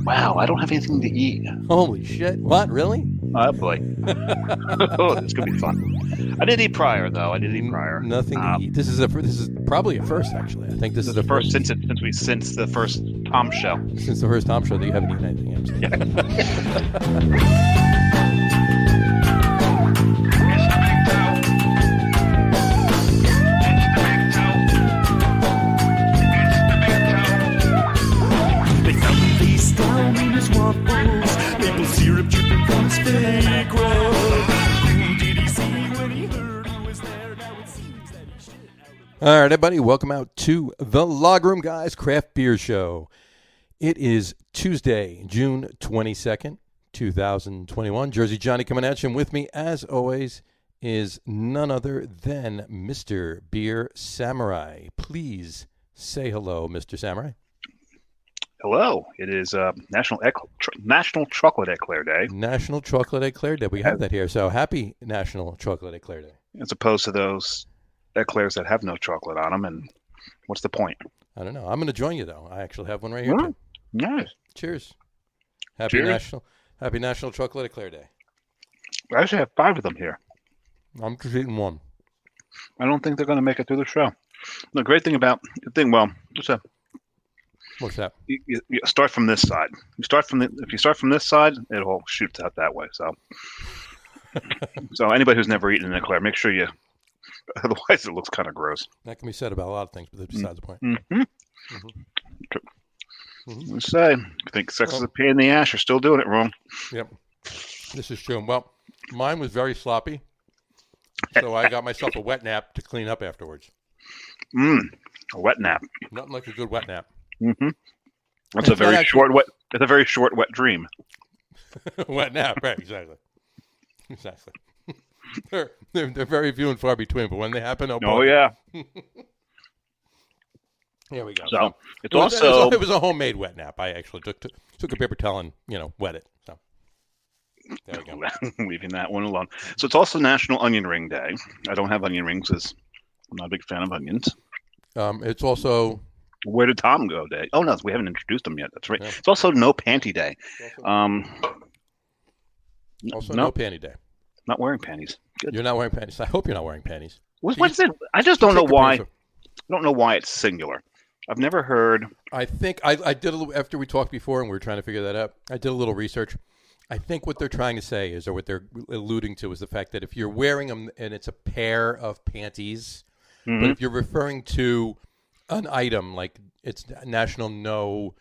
Wow, I don't have anything to eat. Holy shit. What? Really? Oh, boy. Oh, this could be fun. I did eat prior, though. I did eat prior. Nothing to eat. This is probably a first, actually. I think this is the first since the first Tom show. Since the first Tom show that you haven't eaten anything else. Maple syrup dripping from his fake roll. Who did he see when he heard I was there? Now it seems that he shit out. All right, everybody, welcome out to the Log Room Guys Craft Beer Show. It is Tuesday, June 22nd, 2021. Jersey Johnny coming at you, and with me, as always, is none other than Mr. Beer Samurai. Please say hello, Mr. Samurai. Hello. It is National Chocolate Eclair Day. National Chocolate Eclair Day. We have that here. So happy National Chocolate Eclair Day. As opposed to those eclairs that have no chocolate on them. And what's the point? I don't know. I'm going to join you, though. I actually have one right here, too. Nice. Cheers. Happy Cheers. National Chocolate Eclair Day. I actually have 5 of them here. I'm just eating one. I don't think they're going to make it through the show. The great thing about What's that? you start from this side. If you start from this side, it'll shoot out that way. So anybody who's never eaten an eclair, make sure you. Otherwise, it looks kind of gross. That can be said about a lot of things, but that's besides the point. Mm-hmm. Let's say, if you think sex is a pain in the ass, you're still doing it wrong. Yep. This is true. Well, mine was very sloppy, so I got myself a wet nap to clean up afterwards. A wet nap. Nothing like a good wet nap. Mm-hmm. That's a very short wet dream. Wet nap, right? Exactly. They're very few and far between, but when they happen, oh yeah. Here we go. So it was a homemade wet nap. I actually took a paper towel and wet it. So there we go. Leaving that one alone. So it's also National Onion Ring Day. I don't have onion rings because I'm not a big fan of onions. It's also. Where did Tom go day? Oh, no, we haven't introduced him yet. That's right. Yeah. It's also No Panty Day. No panty day. Not wearing panties. Good. You're not wearing panties. I hope you're not wearing panties. What's it? I just don't know why. I don't know why it's singular. I've never heard. I think I did a little after we talked before, and we were trying to figure that out. I did a little research. I think what they're trying to say is, or what they're alluding to, is the fact that if you're wearing them and it's a pair of panties, but if you're referring to an item like it's National No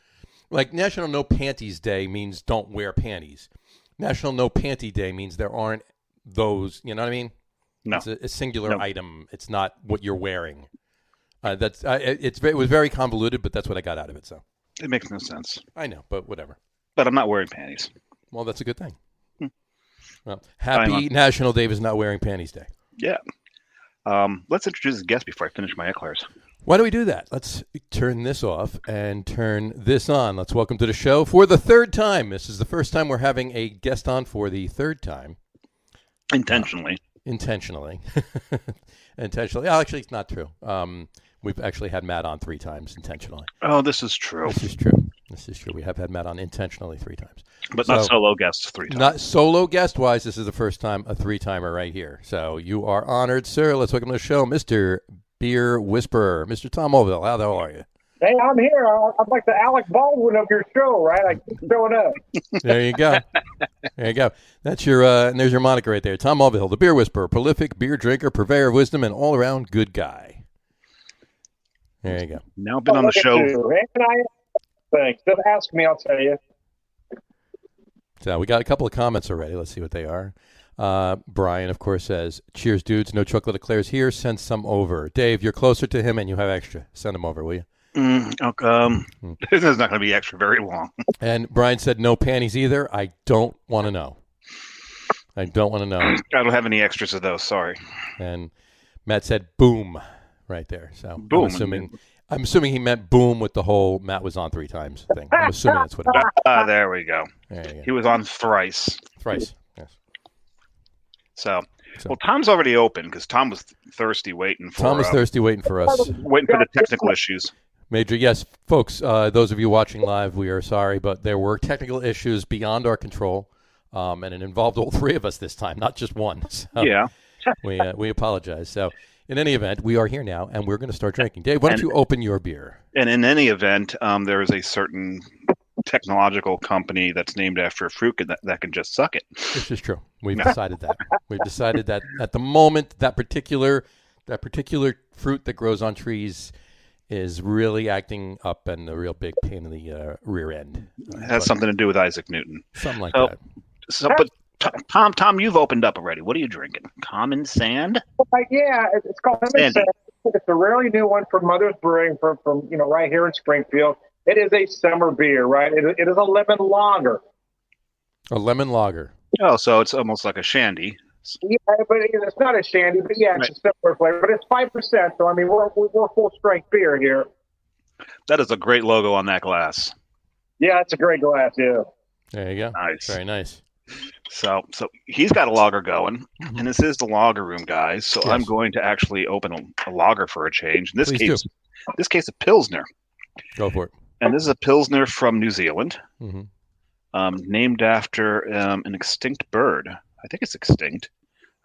Panties Day means don't wear panties. National No Panty Day means there aren't those. You know what I mean? No, it's a singular item. It's not what you're wearing. It was very convoluted, but that's what I got out of it. So it makes no sense. I know, but whatever. But I'm not wearing panties. Well, that's a good thing. Well, happy National Day is Not Wearing Panties Day. Yeah. Let's introduce a guest before I finish my eclairs. Why do we do that? Let's turn this off and turn this on. Let's welcome to the show for the third time. This is the first time we're having a guest on for the third time. Intentionally. Intentionally. Oh, actually, it's not true. We've actually had Matt on 3 times intentionally. Oh, this is true. This is true. We have had Matt on intentionally 3 times. But not solo guests 3 times. Not solo guest-wise. This is the first time a 3-timer right here. So you are honored, sir. Let's welcome to the show, Mr. Beer Whisperer, Mr. Tom Mulvihill. How the hell are you? Hey, I'm here. I'm like the Alec Baldwin of your show, right? I keep showing up. There you go. There you go. That's your and there's your moniker right there. Tom Mulvihill, the Beer Whisperer, prolific beer drinker, purveyor of wisdom, and all-around good guy. There you go. Now been on the show. Thanks. Just ask me, I'll tell you. So we got a couple of comments already. Let's see what they are. Brian, of course, says, cheers, dudes. No chocolate eclairs here. Send some over. Dave, you're closer to him and you have extra. Send them over, will you? This is not going to be extra very long. And Brian said no panties either. I don't want to know. I don't have any extras of those. Sorry. And Matt said boom right there. So boom. I'm assuming he meant boom with the whole Matt was on 3 times thing. I'm assuming that's what it meant. There we go. There you go. He was on thrice. Thrice, yes. So, well, Tom's already open because Tom was thirsty waiting for us. Waiting for the technical issues. Major, yes, folks. Those of you watching live, we are sorry, but there were technical issues beyond our control, and it involved all three of us this time, not just one. So Yeah. we apologize. So, in any event, we are here now, and we're going to start drinking. Dave, why don't you open your beer? And in any event, there is a certain technological company that's named after a fruit that can just suck it. This is true. We've decided that. We've decided that at the moment, that particular fruit that grows on trees is really acting up and a real big pain in the rear end. It has something to do with Isaac Newton. Something like that. But Tom, you've opened up already. What are you drinking? Common Sand? Yeah, it's called Lemon Sandy. Sand. It's a really new one from Mother's Brewing from right here in Springfield. It is a summer beer, right? It is a lemon lager. A lemon lager. Oh, so it's almost like a shandy. Yeah, but it's not a shandy, but yeah, it's a similar flavor. But it's 5%, so I mean we're full strength beer here. That is a great logo on that glass. Yeah, it's a great glass. Yeah. There you go. Nice. Very nice. So he's got a lager going, and this is the lager room, guys. So Yes. I'm going to actually open a lager for a change. In Please do. this case, a Pilsner. Go for it. And this is a Pilsner from New Zealand, hmm named after an extinct bird. I think it's extinct.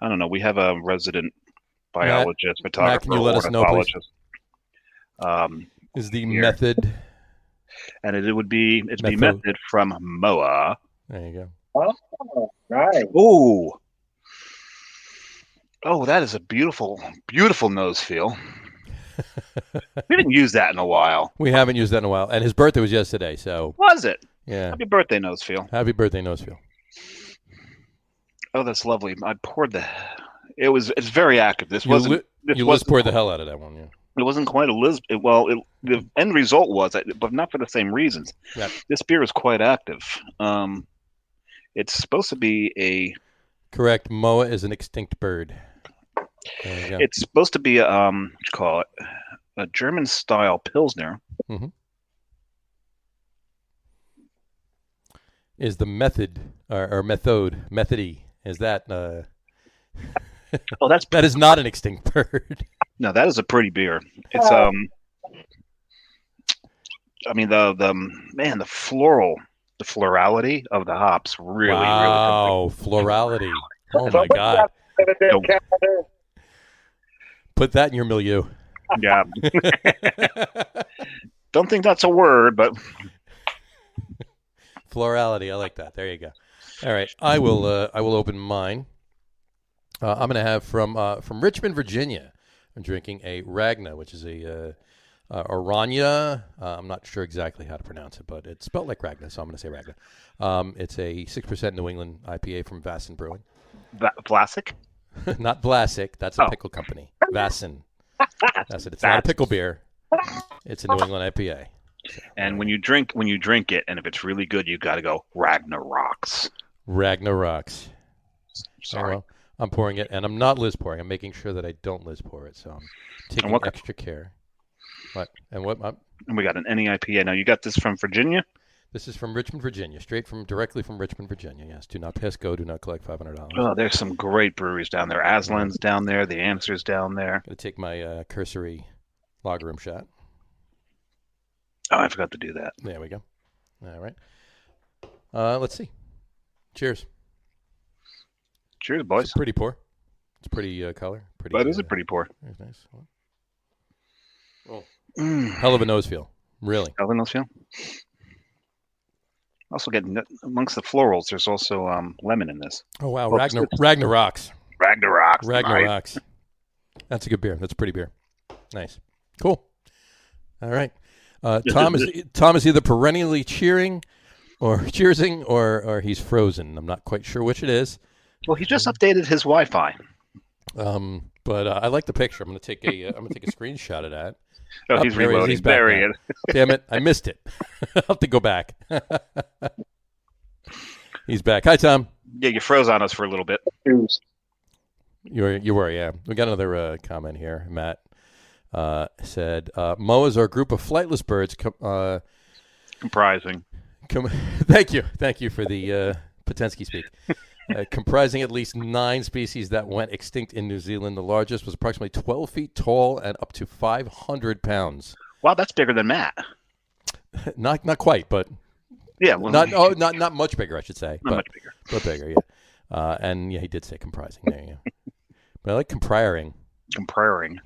I don't know. We have a resident biologist, photographer, can you let us know, please? ornithologist. Is the Here. method? And it'd be Method. method from Moa. There you go. Oh, nice. Ooh. Oh, that is a beautiful, beautiful nose feel. We haven't used that in a while. We haven't used that in a while, and his birthday was yesterday, so Was it? yeah. Happy birthday, nose feel. Happy birthday, Nosefeel. Oh, that's lovely. I poured it's very active. This You wasn't. This Liz wasn't. poured the hell out of that one. Yeah. It wasn't quite a Liz. The end result was, but not for the same reasons. Yep. This beer is quite active. It's supposed to be Correct. Moa is an extinct bird. There you go. It's supposed to be what you call it, a German style Pilsner. Is the method or methody? Is that Oh, that's that is not an extinct bird? no, that is a pretty beer. It's I mean the florality of the hops really Wow, florality. Oh my God! Put that in your milieu. yeah. Don't think that's a word, but Florality. I like that. There you go. All right, I will open mine. I'm going to have from Richmond, Virginia. I'm drinking a Ragna, which is a Orania. I'm not sure exactly how to pronounce it, but it's spelled like Ragna, so I'm going to say Ragna. It's a 6% New England IPA from Vasson Brewing. Vlasic. Not Vlasic. That's a pickle company. Vasson. That's it. It's not a pickle beer. It's a New England IPA. And when you drink it, and if it's really good, you got to go Ragnaroks. Ragnaroks. Sorry. Oh, well, I'm pouring it, and I'm not Liz pouring. I'm making sure that I don't Liz pour it, so I'm taking extra care. What? And we got an NEIPA. Now, you got this from Virginia? This is from Richmond, Virginia, directly from Richmond, Virginia. Yes, do not pass go, do not collect $500. Oh, there's some great breweries down there. Aslan's down there. The Answer's down there. Going to take my cursory lager room shot. Oh, I forgot to do that. There we go. All right. Let's see. Cheers. Cheers, boys. It's pretty pour. It's pretty color. Pretty. That is a pretty pour. Very nice. Oh, hell of a nose feel. Really. Hell of a nose feel. Also, getting amongst the florals, there's also lemon in this. Oh wow, Folks, Ragnaroks. Ragnaroks. Ragnaroks. That's a good beer. That's a pretty beer. Nice. Cool. All right. Tom is either perennially cheersing or he's frozen. I'm not quite sure which it is. Well, he just updated his Wi-Fi. But I like the picture. I'm gonna take a screenshot of that. Oh, he's there he is. reloading. He's back There he now. is. Damn it! I missed it. I'll have to go back. He's back. Hi, Tom. Yeah, you froze on us for a little bit. You were, yeah. We got another comment here. Matt said, "Moas are a group of flightless birds." Comprising. Thank you for the Potensky speak. Comprising at least 9 species that went extinct in New Zealand. The largest was approximately 12 feet tall and up to 500 pounds. Wow, that's bigger than Matt. Not quite, but Yeah, well, not much bigger, I should say. not much bigger. But bigger, yeah. And yeah, he did say comprising. There you go. But I like compriring. Compriring.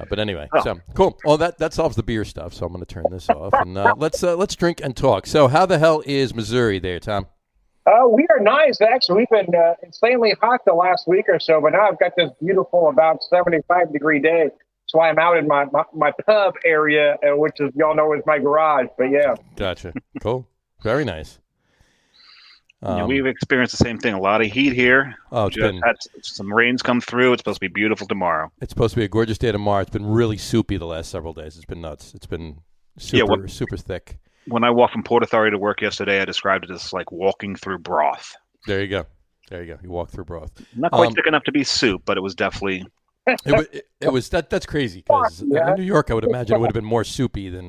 But anyway, so cool. Well, that solves the beer stuff. So I'm going to turn this off and let's drink and talk. So how the hell is Missouri there, Tom? We are nice, actually. We've been insanely hot the last week or so, but now I've got this beautiful, about 75-degree day. That's why I'm out in my pub area, which is, y'all know, is my garage. But yeah. Gotcha. Cool. Very nice. Yeah, we've experienced the same thing. A lot of heat here. Oh, Just had some rains come through. It's supposed to be beautiful tomorrow. It's supposed to be a gorgeous day tomorrow. It's been really soupy the last several days. It's been nuts. It's been super thick. When I walked from Port Authority to work yesterday, I described it as like walking through broth. There you go. You walk through broth. Not quite thick enough to be soup, but it was definitely. It was that's crazy because in New York I would imagine it would have been more soupy than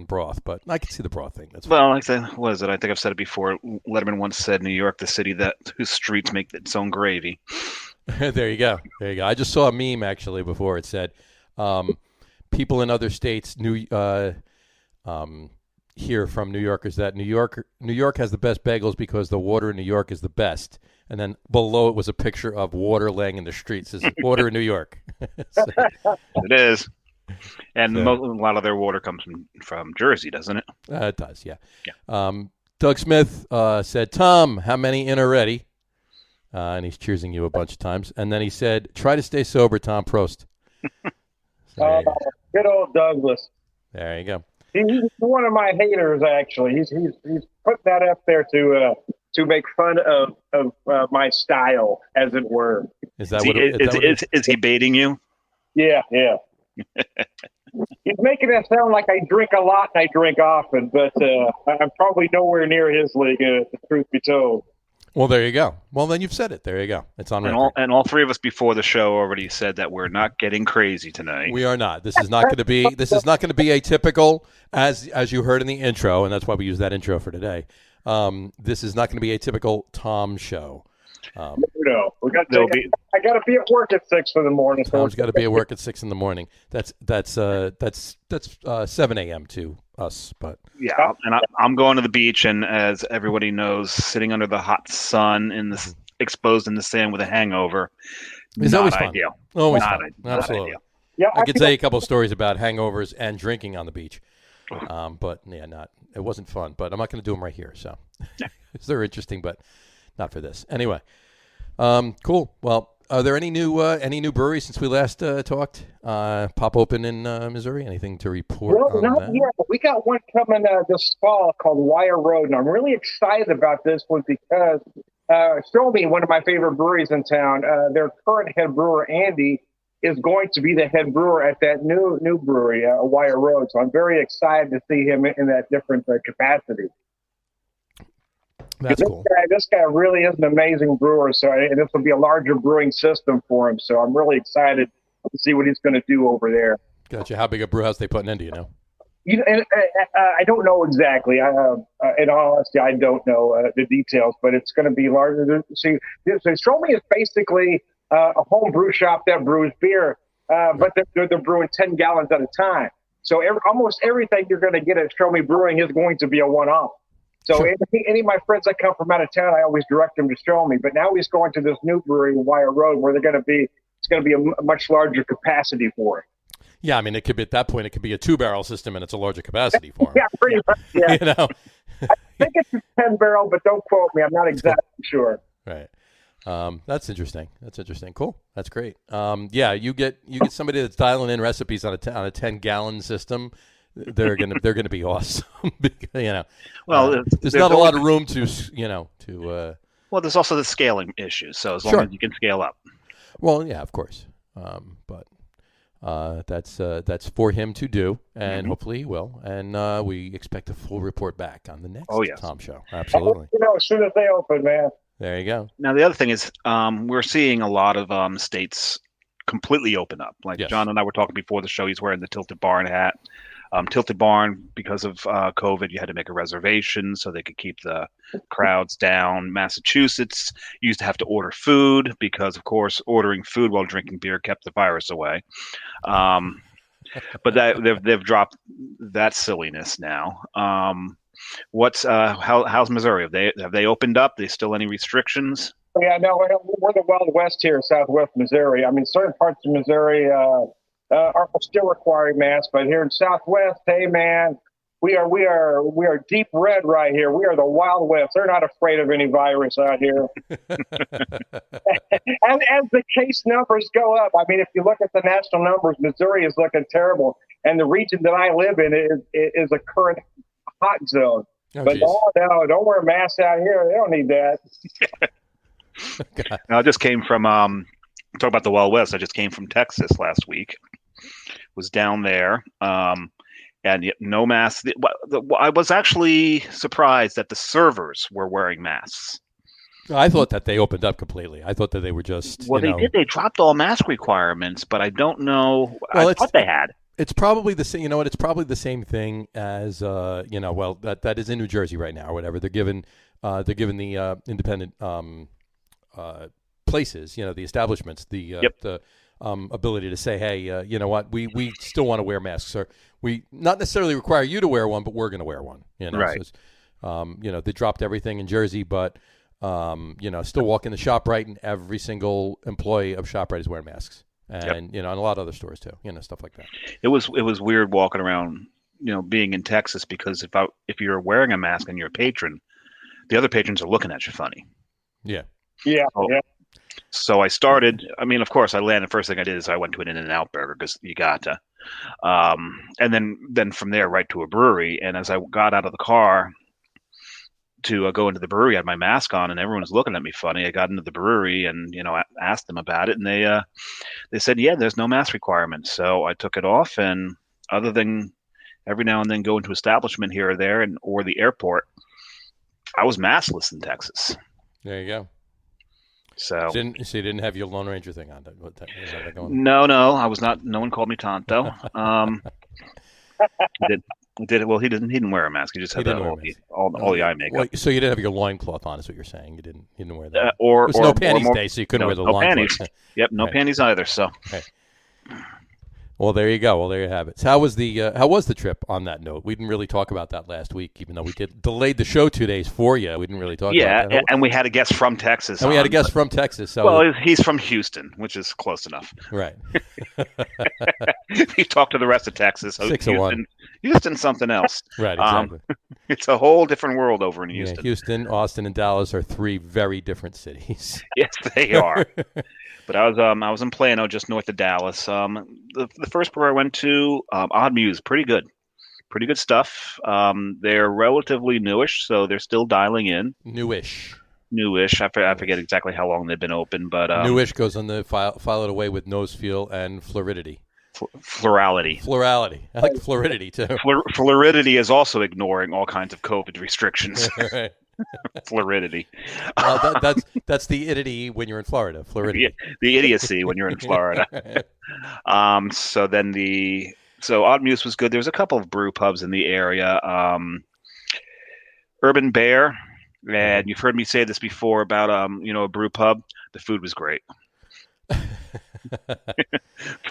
broth, but I can see the broth thing. That's well, like I said, what is it? I think I've said it before. Letterman once said, "New York, the city whose streets make its own gravy." There you go. I just saw a meme actually before. It said, "People in other states hear from New Yorkers that New York has the best bagels because the water in New York is the best." And then below it was a picture of water laying in the streets. It says water in New York. So, it is. And a lot of their water comes from Jersey, doesn't it? It does, yeah. Doug Smith said, Tom, how many in already? And he's cheersing you a bunch of times. And then he said, try to stay sober, Tom. Prost. Good old Douglas. There you go. He's one of my haters, actually. He's put that up there to make fun of my style, as it were. Is that is he baiting you? Yeah. He's making it sound like I drink a lot and I drink often, but I'm probably nowhere near his league, the truth be told. Well, there you go. Well, then you've said it. There you go. It's on record. And all three of us before the show already said that we're not getting crazy tonight. We are not. This is not going to be. This is not going to be a typical, as you heard in the intro, and that's why we use that intro for today. This is not going to be a typical Tom show. No, I got to be at work at 6 in the morning. Tom's got to be at work at 6 in the morning. That's 7 a.m. to us, but yeah. And I'm going to the beach, and as everybody knows, sitting under the hot sun exposed in the sand with a hangover is always fun. Ideal. Always fun. Absolutely. Ideal. Yeah, I could tell you a couple of stories about hangovers and drinking on the beach. But yeah, it wasn't fun. But I'm not going to do them right here. So they're interesting, but not for this. Anyway, cool. Well, are there any new breweries since we last talked? Pop open in Missouri? Anything to report? Well, not yet. We got one coming this fall called Wire Road, and I'm really excited about this one because Show Me, one of my favorite breweries in town, their current head brewer Andy is going to be the head brewer at that new brewery, Wire Road. So I'm very excited to see him in that different capacity. That's cool. This guy really is an amazing brewer. So this will be a larger brewing system for him. So I'm really excited to see what he's going to do over there. Gotcha. How big a brew house they putting in? Do you know? I don't know exactly. In all honesty, I don't know the details, but it's going to be larger. So Show Me is basically a home brew shop that brews beer, but they're brewing 10 gallons at a time. So almost everything you're going to get at Show Me Brewing is going to be a one-off. So sure. Any of my friends that come from out of town, I always direct them to Show Me. But now he's going to this new brewery, Wire Road, where it's going to be a much larger capacity for it. Yeah, I mean, it could be at that point, it could be a 2-barrel system, and it's a larger capacity for him. Yeah, pretty much. Yeah. You know, I think it's a 10-barrel, but don't quote me. I'm not exactly sure. Right. That's interesting. Cool. That's great. Yeah, you get somebody that's dialing in recipes on a 10-gallon system. They're gonna be awesome. Well, there's not a lot of room to. Well, there's also the scaling issue. So as long as you can scale up. Well, yeah, of course. But that's for him to do, and hopefully he will. And we expect a full report back on the next Tom show. Absolutely. As soon as they open, man. There you go. Now the other thing is, we're seeing a lot of states completely open up. Like John and I were talking before the show. He's wearing the Tilted Barn hat. Tilted Barn, because of COVID, you had to make a reservation so they could keep the crowds down. Massachusetts used to have to order food because, of course, ordering food while drinking beer kept the virus away. but they've dropped that silliness now. How's Missouri? Have they opened up? They still any restrictions? Yeah, no, we're the Wild West here, Southwest Missouri. I mean, certain parts of Missouri are still requiring masks, but here in Southwest, hey man, we are deep red right here. We are the Wild West. They're not afraid of any virus out here. And as the case numbers go up, I mean, if you look at the national numbers, Missouri is looking terrible, and the region that I live in is a current hot zone. Oh, but no, don't wear masks out here. They don't need that. I just came from talk about the Wild West. I just came from Texas last week. Was down there, and yet no masks. I was actually surprised that the servers were wearing masks. I thought that they opened up completely. I thought that they were just they did. They dropped all mask requirements, but I don't know. Well, I thought they had. It's probably the same. You know what? It's probably the same thing as Well, that is in New Jersey right now, or whatever. They're given the independent places, the establishments, the ability to say, hey, you know what? We still want to wear masks, or we not necessarily require you to wear one, but we're going to wear one. Right. So they dropped everything in Jersey, but still walk in the ShopRite, and every single employee of ShopRite is wearing masks. And and a lot of other stores too, stuff like that. It was weird walking around, being in Texas, because if you're wearing a mask and you're a patron, the other patrons are looking at you funny. Yeah. So I started. I mean, of course, I landed. First thing I did is I went to an In-N-Out burger, because you got to, and then from there right to a brewery. And as I got out of the car to go into the brewery, I had my mask on, and everyone was looking at me funny. I got into the brewery and asked them about it, and they said, yeah, there's no mask requirement. So I took it off, and other than every now and then go into establishment here or there, or the airport, I was maskless in Texas. There you go. So you didn't have your Lone Ranger thing on. Is that going? No, I was not. No one called me Tonto. He did. Well, he didn't wear a mask. He just had all the eye makeup. Well, so you didn't have your loincloth on, is what you're saying? You didn't wear that. It was no panties day, so you couldn't wear the loincloth. Panties. Yep, no panties either. So. Okay. Well, there you go. Well, there you have it. So how was the trip? On that note, we didn't really talk about that last week, even though we delayed the show 2 days for you. We didn't really talk about that. Yeah, and we had a guest from Texas. And we had a guest from Texas. So well, he's from Houston, which is close enough. Right. You talk to the rest of Texas. 601. Houston's something else. Right, exactly. It's a whole different world over in Houston. Yeah, Houston, Austin, and Dallas are 3 very different cities. Yes, they are. But I was in Plano, just north of Dallas. The first brewery I went to, Odd Muse, pretty good stuff. They're relatively newish, so they're still dialing in. Newish. I forget exactly how long they've been open, but newish goes on the file it away with nose feel and floridity. Florality. I like floridity too. Floridity is also ignoring all kinds of COVID restrictions. Right. Floridity. That's the idity when you're in Florida. Floridity. The idiocy when you're in Florida. So Odd Muse was good. There's a couple of brew pubs in the area. Urban Bear, and you've heard me say this before about a brew pub. The food was great.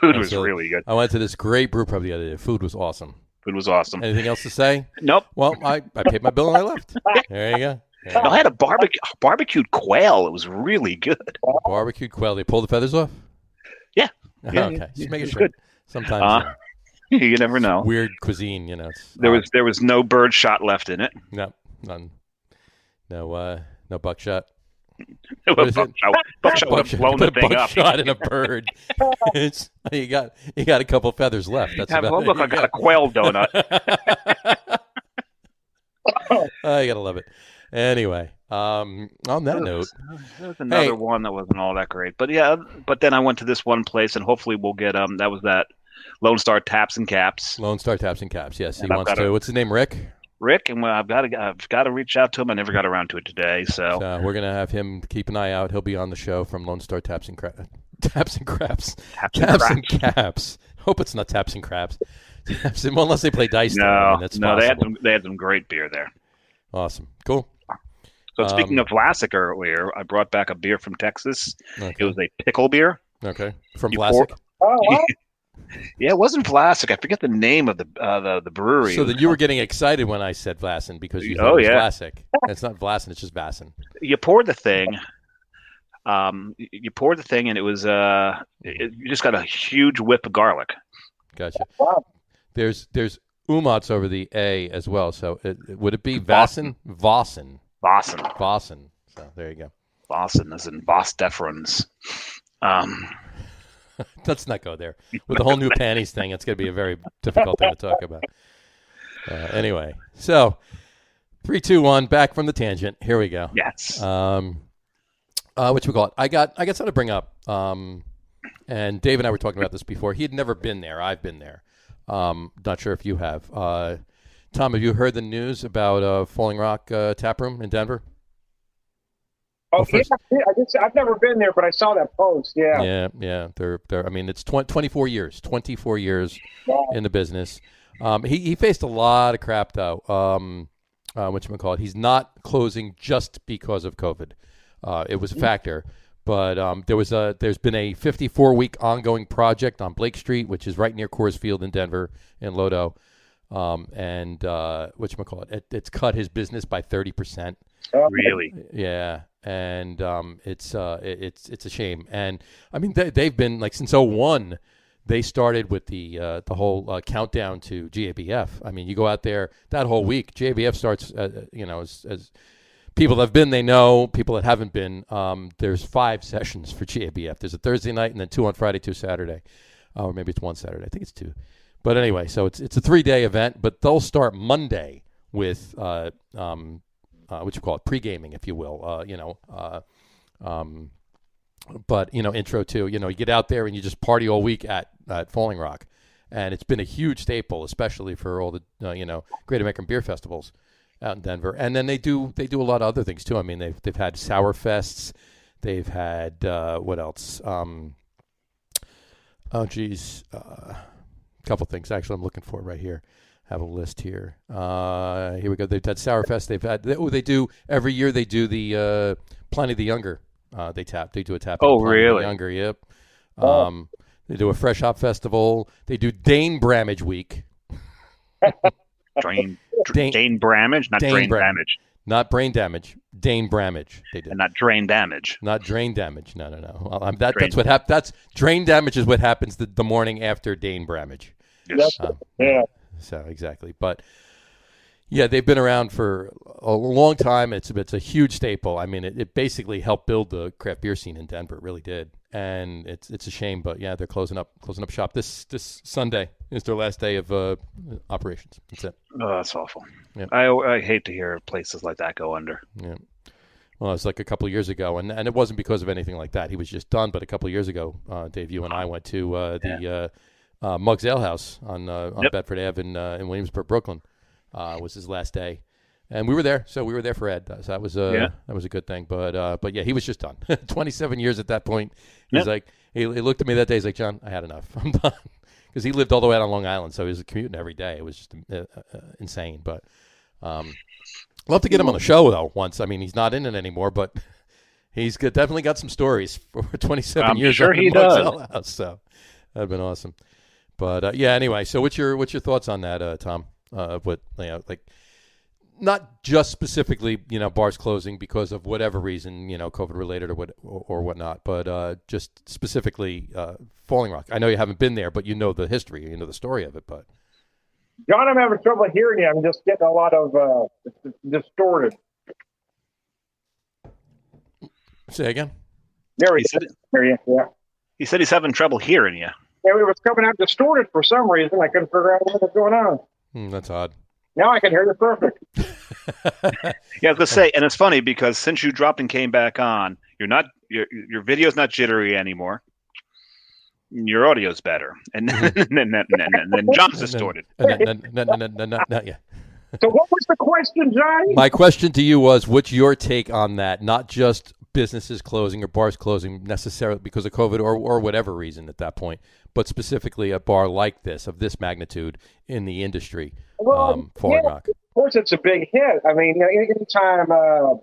Food was really good. I went to this great brew pub the other day. Food was awesome. Anything else to say? Nope. Well, I paid my bill and I left. There you go. No, I had a barbecued quail. It was really good. Barbecued quail. They pull the feathers off? Yeah. Okay. Just making sure. Good. Sometimes you never know. Weird cuisine, There was no bird shot left in it. No, none. No buckshot. Buckshot would have blown the thing up. Buckshot in a bird. You got a couple feathers left. That's about it. Look, I got a quail donut. You gotta love it. Anyway, on that note, there was another one that wasn't all that great, but then I went to this one place, and hopefully we'll get that was that Lone Star Taps and Caps. Lone Star Taps and Caps. Yes, he wants to. What's his name? Rick, and I've got to reach out to him. I never got around to it today, so we're gonna have him keep an eye out. He'll be on the show from Lone Star Taps and Craps. Taps and Caps. Hope it's not Taps and Craps. Well, unless they play dice. No, that's no, possible. they had some great beer there. Awesome, cool. So speaking of Vlasic earlier, I brought back a beer from Texas. Okay. It was a pickle beer. Okay, from Vlasic. Oh, what? Yeah, it wasn't Vlasic. I forget the name of the brewery. So then you were getting excited when I said Vlasin because you thought Oh, it was yeah. Vlasic. It's not Vlasin, it's just Vasin. You poured the thing. You poured the thing, and it was you just got a huge whip of garlic. Gotcha. Wow. There's umlauts over the A as well. So would it be Vasin? Vossen. Vossen. Vossen. So there you go. Vossen is in Vos deferens. Let's not go there. With the whole new panties thing, it's going to be a very difficult thing to talk about. Anyway, so 3, 2, 1, back from the tangent. Here we go. Yes. What you call it? I got something to bring up. And Dave and I were talking about this before. He had never been there. I've been there. Not sure if you have. Tom, have you heard the news about Falling Rock Tap Room in Denver? Oh, yeah, I've never been there, but I saw that post. Yeah. Yeah. They're. I mean, it's 24 years. 24 years in the business. He faced a lot of crap though. Whatchamacallit? He's not closing just because of COVID. It was a factor, but there's been a 54-week ongoing project on Blake Street, which is right near Coors Field in Denver, in Lodo, and whatchamacallit? It's cut his business by 30%. Really? Yeah, and it's a shame. And I mean, they've been like since '01. They started with the whole countdown to GABF. I mean, you go out there that whole week. GABF starts, as people that have been, they know. People that haven't been, there's 5 sessions for GABF. There's a Thursday night and then 2 on Friday, 2 Saturday, or maybe it's 1 Saturday. I think it's 2. But anyway, so it's a 3-day event. But they'll start Monday with what you call it, pre-gaming, if you will. But intro to you get out there and you just party all week at Falling Rock, and it's been a huge staple, especially for all the Great American Beer Festivals out in Denver. And then they do a lot of other things too. I mean, they've had Sour Fests, they've had what else? A couple things actually. I'm looking for it right here. Have a list here. Here we go. They've had Sour Fest. They do every year. They do the Pliny the Younger. They do a tap. Oh, Pliny really? the Younger. Yep. They do a Fresh Hop Festival. They do Dane Bramage Week. Dane Bramage, not Drain Damage. Not brain damage. Dane Bramage. They did. And not drain damage. Not drain damage. No. Well, that's what happens. That's drain damage is what happens the morning after Dane Bramage. Yes. Yeah. So exactly, but yeah, they've been around for a long time. It's a huge staple. I mean, it basically helped build the craft beer scene in Denver. It really did, and it's a shame, but yeah, they're closing up shop this Sunday is their last day of operations. That's it. Oh, that's awful. Yep. I hate to hear places like that go under. Yeah. Well, it was like a couple of years ago, and it wasn't because of anything like that. He was just done. But a couple of years ago, Dave, you and I went to the Muggs Ale House on Bedford Ave in Williamsburg, Brooklyn. Was his last day, and we were there. So we were there for Ed. So that was a good thing. But yeah, he was just done. 27 years at that point. He's like, he looked at me that day. He's like, John, I had enough. I'm done. Because he lived all the way out on Long Island, so he was commuting every day. It was just insane. But love to get him on the show though. Once, I mean, he's not in it anymore, but he's definitely got some stories for 27 years. Sure, he does. House, so that'd been awesome. But yeah, anyway. So what's your thoughts on that, Tom? What like not just specifically bars closing because of whatever reason COVID related or whatnot, but just specifically Falling Rock. I know you haven't been there, but you know the history, you know the story of it. But John, I'm having trouble hearing you. I'm just getting a lot of distorted. Say again. There He said it. hear you. Yeah. He said he's having trouble hearing you. Yeah, it was coming out distorted for some reason. I couldn't figure out what was going on. That's odd. Now I can hear you perfect. Yeah, I was gonna say, and it's funny because since you dropped and came back on, your video's not jittery anymore. Your audio's better, and then John's distorted. No, yeah. So what was the question, John? My question to you was, what's your take on that? Not just businesses closing or bars closing necessarily because of COVID or whatever reason at that point, but specifically a bar like this, of this magnitude in the industry, Falling Rock. Of course, it's a big hit. I mean, anytime an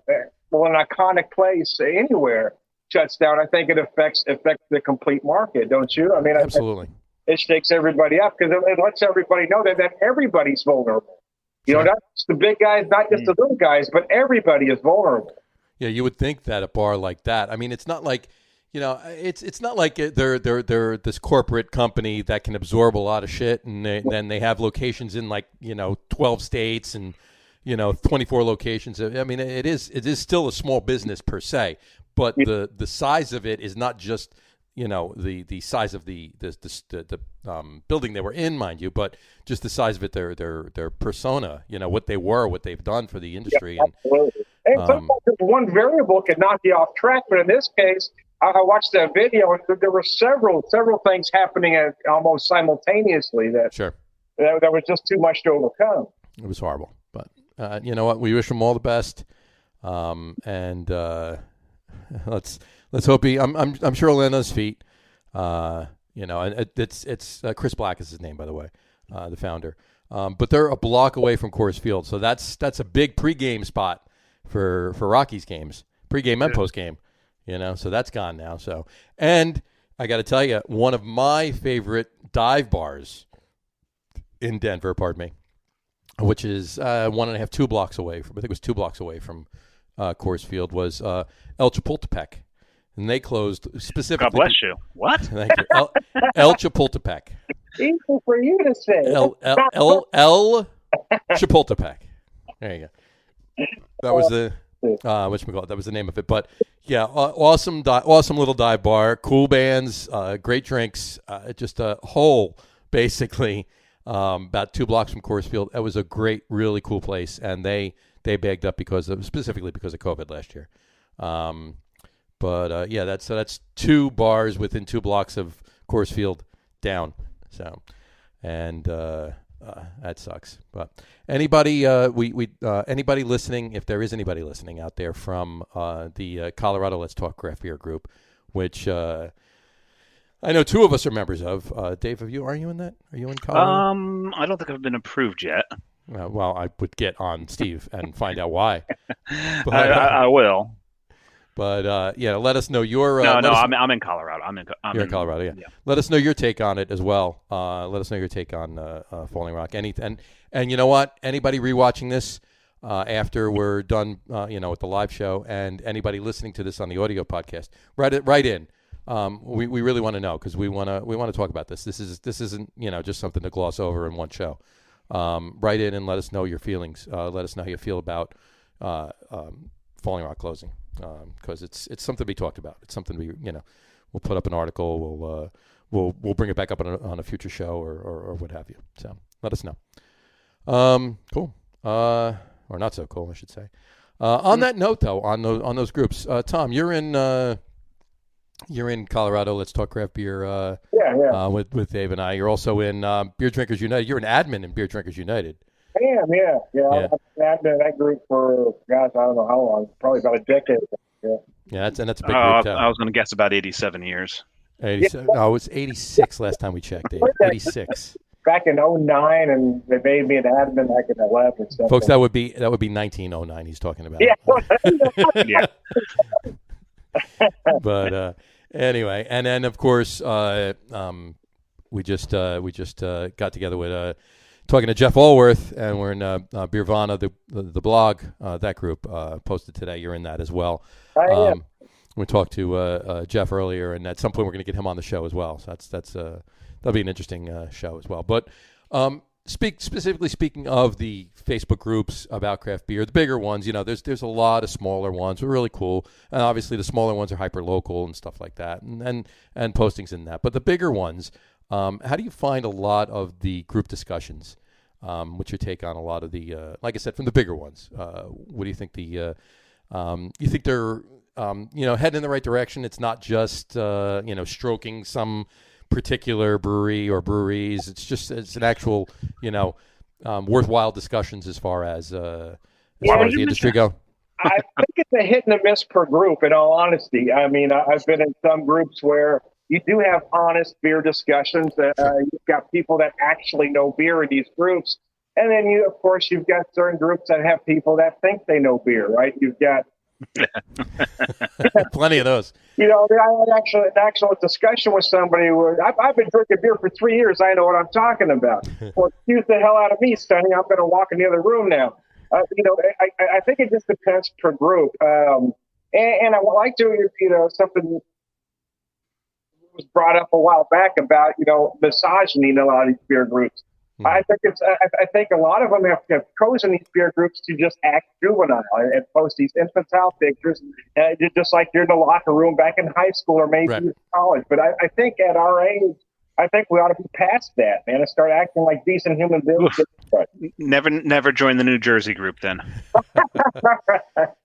iconic place anywhere shuts down, I think it affects the complete market, don't you? I mean, Absolutely. it shakes everybody up because it lets everybody know that everybody's vulnerable. You know, not just the big guys, not just the little guys, but everybody is vulnerable. Yeah, you would think that a bar like that. I mean, it's not like, it's not like they're this corporate company that can absorb a lot of shit, and then they have locations in 12 states and 24 locations. I mean, it is still a small business per se, but the size of it is not just the size of the building they were in, mind you, but just the size of it, their persona, what they were, what they've done for the industry. Yeah, absolutely. And sometimes one variable can knock you off track, but in this case, I watched that video, and there were several things happening almost simultaneously that was just too much to overcome. It was horrible, but you know what? We wish them all the best, and let's hope I'm sure he'll land on his feet. And it's Chris Black is his name, by the way, the founder. But they're a block away from Coors Field, so that's a big pregame spot for Rockies games, pregame and postgame. So that's gone now. So, and I got to tell you, one of my favorite dive bars in Denver, which is 2 blocks away from, I think it was 2 blocks away from Coors Field, was El Chapultepec. And they closed specifically. God bless you. What? Thank you. El Chapultepec. Easy for you to say. El Chapultepec. There you go. That was the whatchamacallit, that was the name of it. But yeah, awesome little dive bar, cool bands, great drinks, just a hole basically about 2 blocks from Coors Field. It was a great, really cool place, and they bagged up specifically because of COVID last year. But yeah, that's 2 bars within 2 blocks of Coors Field down. So, and that sucks. But anybody, anybody listening, if there is anybody listening out there from the Colorado Let's Talk Craft Beer group, which I know 2 of us are members of. Dave, are you in that? Are you in Colorado? I don't think I've been approved yet. Well, I would get on Steve and find out why. But, I will. But yeah, let us know your. I'm in Colorado. You're in Colorado, yeah. Let us know your take on it as well. Let us know your take on Falling Rock. And you know what? Anybody rewatching this after we're done, with the live show, and anybody listening to this on the audio podcast, write in. We really want to know, because we want to talk about this. This isn't just something to gloss over in one show. Write in and let us know your feelings. Let us know how you feel about Falling Rock closing. Because it's something to be talked about. It's something to be, we'll put up an article. We'll bring it back up on a future show or what have you. So let us know. Cool. Or not so cool, I should say. On that note, though, on those groups, Tom, you're in Colorado. Let's Talk Craft Beer. With Dave and I. You're also in Beer Drinkers United. You're an admin in Beer Drinkers United. I am, yeah. I've been in that group for, gosh, I don't know how long, probably about a decade. Yeah, that's a big group. I was going to guess about 87 years. 87. No, it was 86 last time we checked, Dave. 86. Back in 09, and they made me an admin back in 11. So. Folks, that would be 1909 he's talking about. Yeah. Yeah. But anyway, and then of course we just got together with talking to Jeff Allworth, and we're in Beervana, the blog, that group posted today. You're in that as well. We talked to Jeff earlier, and at some point we're going to get him on the show as well. So that'll be an interesting show as well. But specifically speaking of the Facebook groups about craft beer, the bigger ones, there's a lot of smaller ones. They're really cool, and obviously the smaller ones are hyper local and stuff like that, and postings in that. But the bigger ones, how do you find a lot of the group discussions? What's your take on a lot of the, like I said, from the bigger ones? What do you think you think they're, heading in the right direction? It's not just, stroking some particular brewery or breweries. It's an actual, worthwhile discussions as far as the industry go. I think it's a hit and a miss per group, in all honesty. I mean, I've been in some groups where you do have honest beer discussions. You've got people that actually know beer in these groups. And then you've got certain groups that have people that think they know beer, right? You've got Plenty of those. I had an actual discussion with somebody where I've been drinking beer for 3 years. I know what I'm talking about. Well, excuse the hell out of me, Sonny. I'm going to walk in the other room now. I think it just depends per group. And I would like to, something was brought up a while back about, misogyny in a lot of these beer groups. I think a lot of them have chosen these beer groups to just act juvenile and post these infantile pictures, just like you're in the locker room back in high school or maybe college. But I think at our age, I think we ought to be past that, man, and start acting like decent human beings. Never join the New Jersey group then.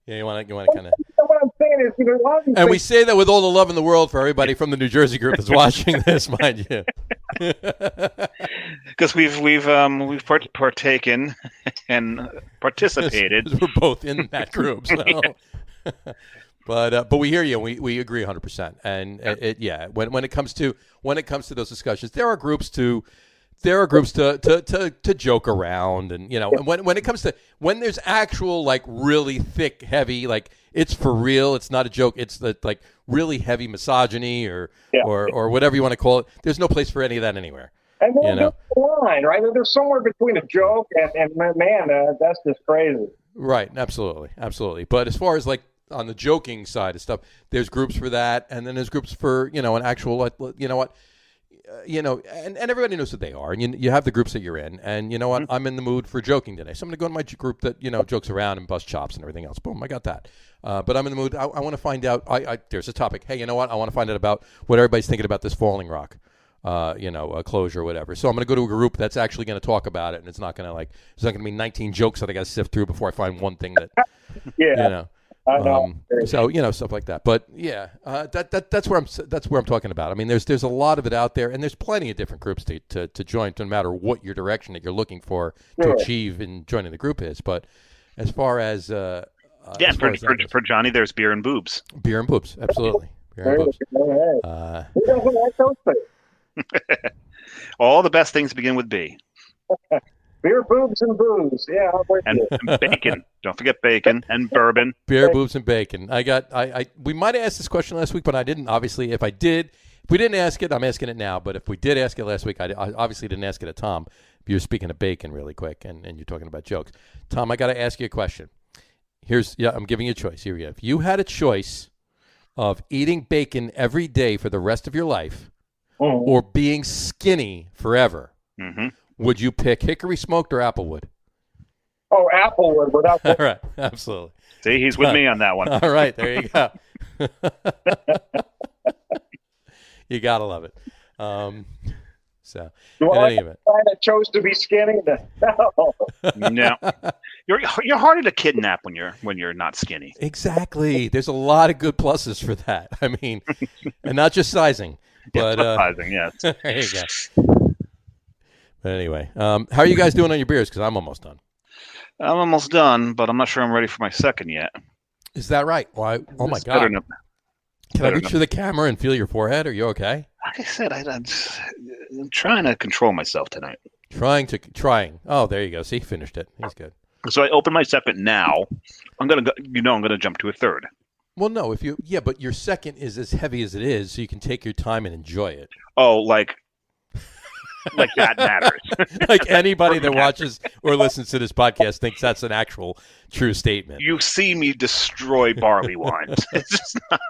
Yeah, you want to kind of. What I'm saying is, a lot of these and we say that with all the love in the world for everybody from the New Jersey group that's watching this, mind you. Because we've partaken and participated. We're both in that group, so. But we hear you. And we agree 100%. And when it comes to those discussions, there are groups to joke around, and and when it comes to when there's actual like really thick, heavy, like it's for real, it's not a joke, it's like really heavy misogyny or whatever you want to call it. There's no place for any of that anywhere. And then there's the line, right? There's somewhere between a joke and man, that's just crazy. Right. Absolutely. But as far as like on the joking side of stuff, there's groups for that, and then there's groups for an actual and everybody knows what they are, and you have the groups that you're in, and you know what, I'm in the mood for joking today, so I'm going to go to my group that jokes around and bust chops and everything else. Boom, I got that. But I'm in the mood. I want to find out. There's a topic. Hey, you know what? I want to find out about what everybody's thinking about this Falling Rock, a closure or whatever. So I'm going to go to a group that's actually going to talk about it, and it's not going to there's not going to be 19 jokes that I got to sift through before I find one thing that I know. So stuff like that. But that's where I'm talking about. I mean, there's a lot of it out there, and there's plenty of different groups to join, no matter what your direction that you're looking for to achieve in joining the group is. But as far as for Johnny, there's beer and boobs. Beer and boobs, absolutely. Beer and boobs. Who doesn't like those things? All the best things begin with B. Beer, boobs, and booze. Yeah, and bacon. Don't forget bacon and bourbon. Beer, boobs, and bacon. We might have asked this question last week, but I didn't. Obviously, if we didn't ask it, I'm asking it now. But if we did ask it last week, I obviously didn't ask it to Tom. You're speaking of bacon really quick, and you're talking about jokes. Tom, I got to ask you a question. I'm giving you a choice. Here we go. If you had a choice of eating bacon every day for the rest of your life, or being skinny forever, would you pick hickory smoked or applewood? Oh, applewood without. All right, absolutely. See, he's with me on that one. All right, there you go. You gotta love it. So, in any event, I chose to be skinny. No, you're harder to kidnap when you're not skinny. Exactly. There's a lot of good pluses for that. I mean, and not just sizing, but sizing. Yes. There you go. But anyway, how are you guys doing on your beers? Because I'm almost done. I'm almost done, but I'm not sure I'm ready for my second yet. Is that right? Why? Oh my God! Can I reach for the camera and feel your forehead? Are you okay? Like I said, I'm trying to control myself tonight. Trying. Oh, there you go. See, he finished it. He's good. So I open my second now. I'm gonna jump to a third. Well, no, but your second is as heavy as it is, so you can take your time and enjoy it. Oh, like that matters. Like anybody that watches or listens to this podcast thinks that's an actual true statement. You see me destroy barley wines. It's just not.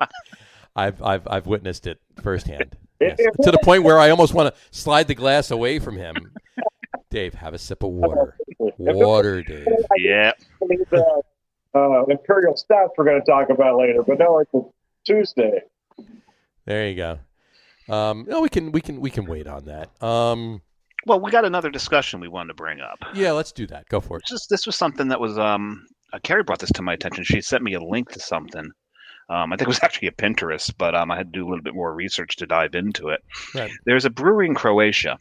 I've witnessed it firsthand. Yes. To the point where I almost want to slide the glass away from him. Dave, have a sip of water. Water, Dave. Yeah. Imperial stouts we're going to talk about later, but no, it's Tuesday. There you go. No, we can wait on that. Well, we got another discussion we wanted to bring up. Yeah, let's do that. Go for it. This was something that was Carrie brought this to my attention. She sent me a link to something. I think it was actually a Pinterest, but I had to do a little bit more research to dive into it. Right. There's a brewery in Croatia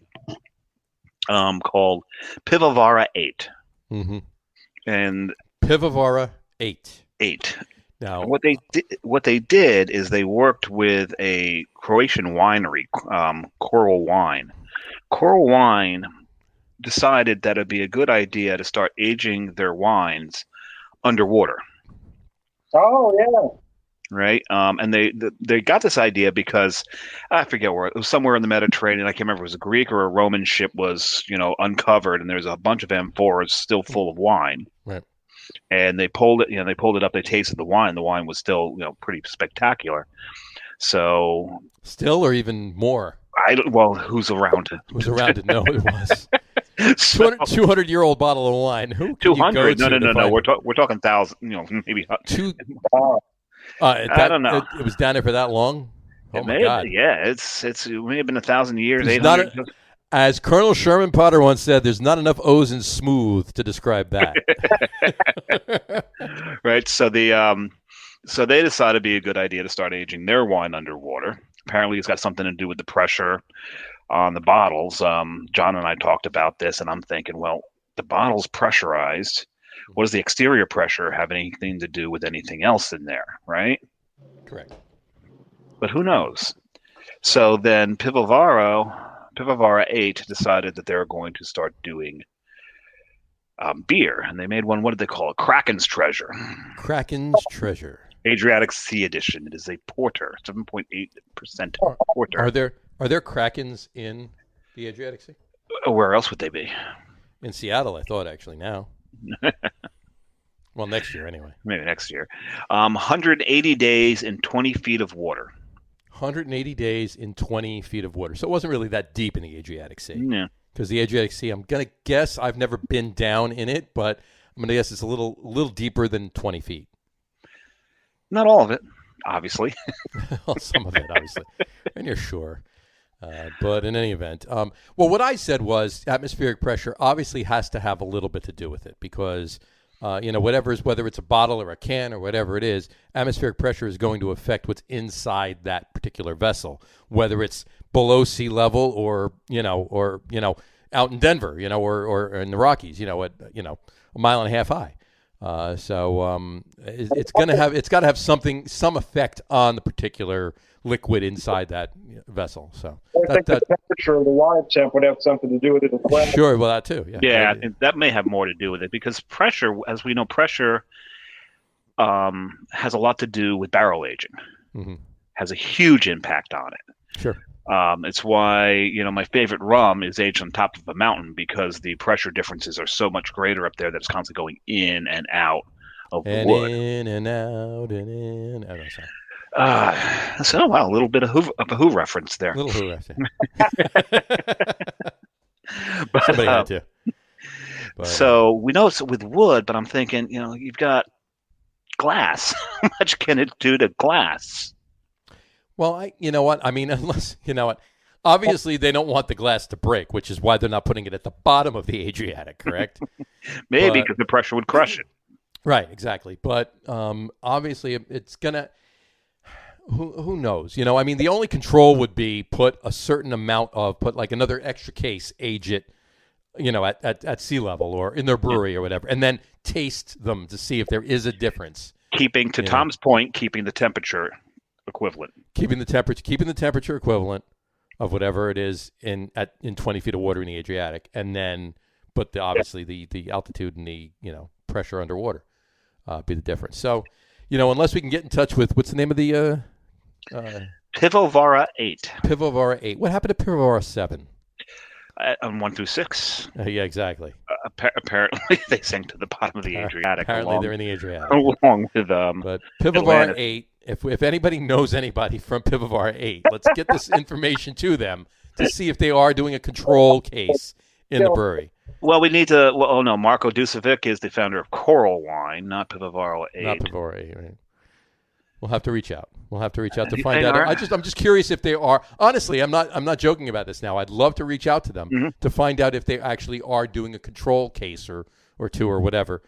called Purveyor 8. Mm-hmm. And Purveyor 8. Now, what they did is they worked with a Croatian winery, Coral Wine. Coral Wine decided that it'd be a good idea to start aging their wines underwater. Oh yeah. right? And they got this idea because I forget where it was, somewhere in the Mediterranean. I can't remember if it was a Greek or a Roman ship was uncovered, and there's a bunch of amphoras still full of wine. Right. And they pulled it, they pulled it up. They tasted the wine. The wine was still pretty spectacular. So Still, or even more. Who's around it? Who's around it? No, it was. So, 200-year-old bottle of wine. Who? 200? No. We're talking thousand. Maybe two. Wow. I don't know. It was down there for that long. Oh it my may God! Have, yeah, it may have been 1,000 years. There's 800. As Colonel Sherman Potter once said, "There's not enough O's in smooth to describe that." Right. So they decided it'd be a good idea to start aging their wine underwater. Apparently, it's got something to do with the pressure on the bottles. John and I talked about this, and I'm thinking, well, the bottle's pressurized. What does the exterior pressure have anything to do with anything else in there, right? Correct. But who knows? So then Pivovara 8 decided that they were going to start doing beer, and they made one. What did they call it? Kraken's Treasure. Kraken's Treasure. Adriatic Sea edition. It is a porter, 7.8% porter. Are there Krakens in the Adriatic Sea? Where else would they be? In Seattle, I thought, actually, now. Well, next year, anyway. Maybe next year. 180 days in 20 feet of water. 180 days in 20 feet of water. So it wasn't really that deep in the Adriatic Sea. Yeah. Because the Adriatic Sea, I'm going to guess, I've never been down in it, but I'm going to guess it's a little deeper than 20 feet. Not all of it, obviously. Well, some of it, obviously. And you're sure. But in any event, well, what I said was atmospheric pressure obviously has to have a little bit to do with it because, whether it's a bottle or a can or whatever it is, atmospheric pressure is going to affect what's inside that particular vessel, whether it's below sea level or out in Denver, or in the Rockies, at a mile and a half high. It's got to have some effect on the particular liquid inside that vessel. So I think the temperature of the water temp would have something to do with it as well. Sure, well, that too. Yeah, I think that may have more to do with it because pressure, as we know, has a lot to do with barrel aging. Mm-hmm. Has a huge impact on it. Sure. It's why, my favorite rum is aged on top of a mountain because the pressure differences are so much greater up there that it's constantly going in and out of the wood. In and out and in. Oh, no, sorry. So, wow, a little bit of a Who reference there. A little Who reference. But, somebody had to. But, so we know it's with wood, but I'm thinking, you've got glass. How much can it do to glass? Well, obviously they don't want the glass to break, which is why they're not putting it at the bottom of the Adriatic, correct? Maybe because the pressure would crush it. Right, exactly. But obviously it's going to, who knows? The only control would be put like another extra case, age it, at sea level or in their brewery or whatever, and then taste them to see if there is a difference. Keeping the temperature equivalent. Keeping the temperature equivalent of whatever it is in 20 feet of water in the Adriatic, and then obviously the altitude and the pressure underwater be the difference. So, unless we can get in touch with what's the name of the Pivovara 8. Pivovara 8. What happened to Pivovara 7? On 1 through 6. Yeah, exactly. Apparently, they sank to the bottom of the Adriatic. Apparently, they're in the Adriatic. Along with But Pivovara 8. If anybody knows anybody from Pivovara 8, let's get this information to them to see if they are doing a control case in the brewery. Well, we need to. Well, no, Marko Dusevic is the founder of Coral Wine, not Pivovara 8. Not Pivovara 8, right? We'll have to reach out. To find out. I'm just curious if they are. Honestly, I'm not joking about this now. I'd love to reach out to them to find out if they actually are doing a control case or two or whatever,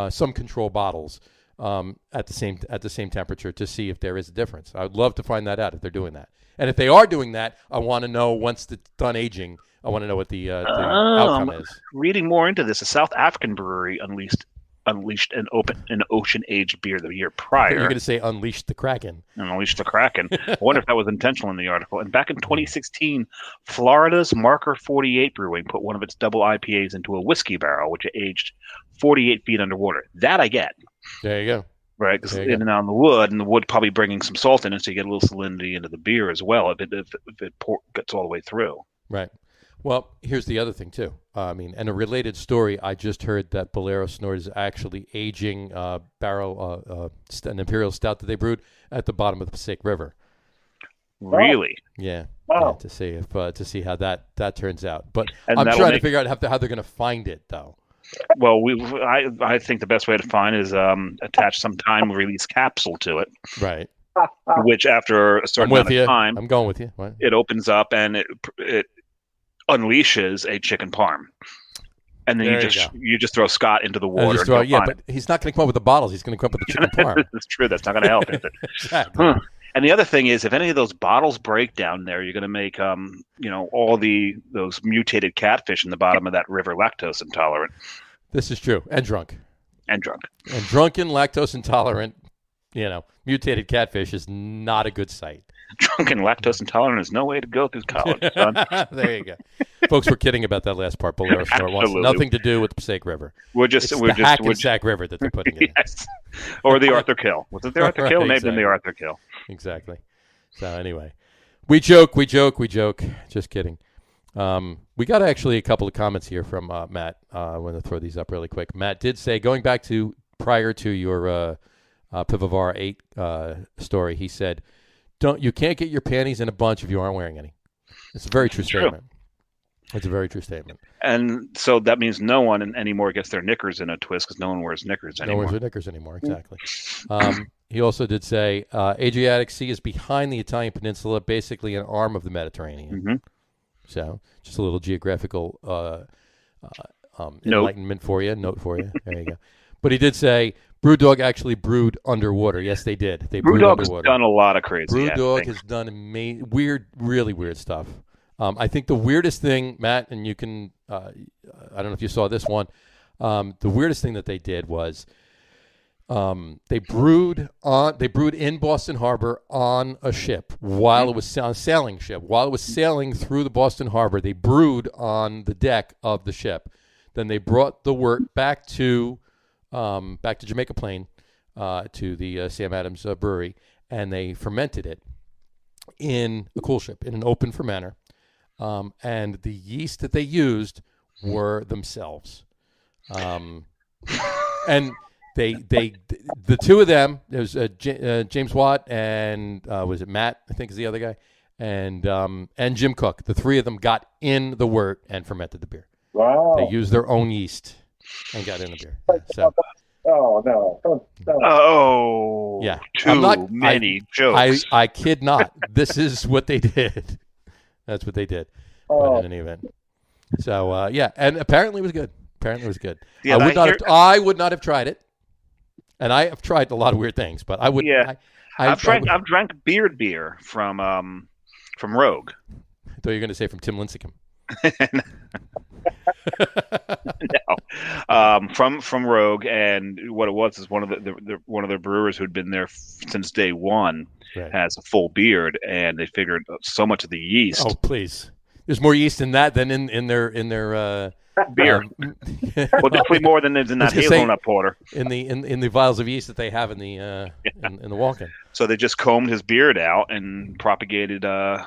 some control bottles at the same temperature to see if there is a difference. I'd love to find that out if they're doing that. And if they are doing that, I want to know once it's done aging. I want to know what the outcome is. Reading more into this, a South African brewery unleashed an ocean-aged beer the year prior. You're going to say unleashed the Kraken. Unleashed the Kraken. I wonder if that was intentional in the article. And back in 2016, Florida's Marker 48 Brewing put one of its double IPAs into a whiskey barrel, which it aged 48 feet underwater. That I get. There you go. Right, because in and on the wood, and the wood probably bringing some salt in it, so you get a little salinity into the beer as well if it gets all the way through. Right. Well, here's the other thing too. And a related story. I just heard that Bolero Snort is actually aging barrel an imperial stout that they brewed at the bottom of the Passaic River. Really? Yeah. Wow. Yeah, to see how that turns out. But And I'm trying to figure out how they're going to find it though. Well, I think the best way to find is attach some time release capsule to it. Right. Which after a certain amount of time, I'm going with you. What? It opens up and it unleashes a chicken parm, and then you just throw Scott into the water. But he's not going to come up with the bottles. He's going to come up with the chicken parm. That's true. That's not going to help, is it? Exactly. Huh. And the other thing is, if any of those bottles break down there, you're going to make all those mutated catfish in the bottom of that river lactose intolerant. This is true, and drunk, and drunken lactose intolerant. Mutated catfish is not a good sight. Drunken lactose intolerant is no way to go through college, son. There you go. Folks, we're kidding about that last part. Bolero Snort wants nothing to do with the Passaic River. We're just Hackensack River that they're putting in. Yes. Or the Arthur Kill. Was it the Arthur Kill? Maybe exactly. The Arthur Kill. Exactly. So anyway, we joke. Just kidding. We got actually a couple of comments here from Matt. I want to throw these up really quick. Matt did say, going back to prior to your Purveyor 8 story, he said, you can't get your panties in a bunch if you aren't wearing any. It's a very true statement. It's a very true statement. And so that means no one anymore gets their knickers in a twist because no one wears knickers anymore. No one wears knickers anymore, exactly. He also did say Adriatic Sea is behind the Italian peninsula, basically an arm of the Mediterranean. Mm-hmm. So just a little geographical enlightenment for you, note for you. There you go. But he did say Brewdog actually brewed underwater. Yes, they did. Brewdog has done a lot of crazy. Brewdog has done really weird stuff. I think the weirdest thing, Matt, and you can, I don't know if you saw this one. The weirdest thing that they did was they brewed in Boston Harbor on a ship while it was on a sailing ship. While it was sailing through the Boston Harbor, they brewed on the deck of the ship. Then they brought the wort back to Jamaica Plain, to the Sam Adams brewery, and they fermented it in a cool ship, in an open fermenter. And the yeast that they used were themselves. And the two of them, there's James Watt and was it Matt, I think is the other guy, and Jim Cook. The three of them got in the wort and fermented the beer. Wow. They used their own yeast and got in the beer. So. Oh, no. Oh, yeah. Too many jokes. I kid not. This is what they did. That's what they did. Oh. But in any event. So, and apparently it was good. Yeah, I would not have tried it. And I have tried a lot of weird things, but I would. Yeah. I've drank beer from Rogue. I thought you were going to say from Tim Lincecum. No, from Rogue, and what it was is one of their brewers who'd been there since day one has a full beard, and they figured so much of the yeast. Oh, please! There's more yeast in that than in their beer. Well, definitely more than in that hazelnut porter. In the vials of yeast that they have in the walk-in. So they just combed his beard out and propagated the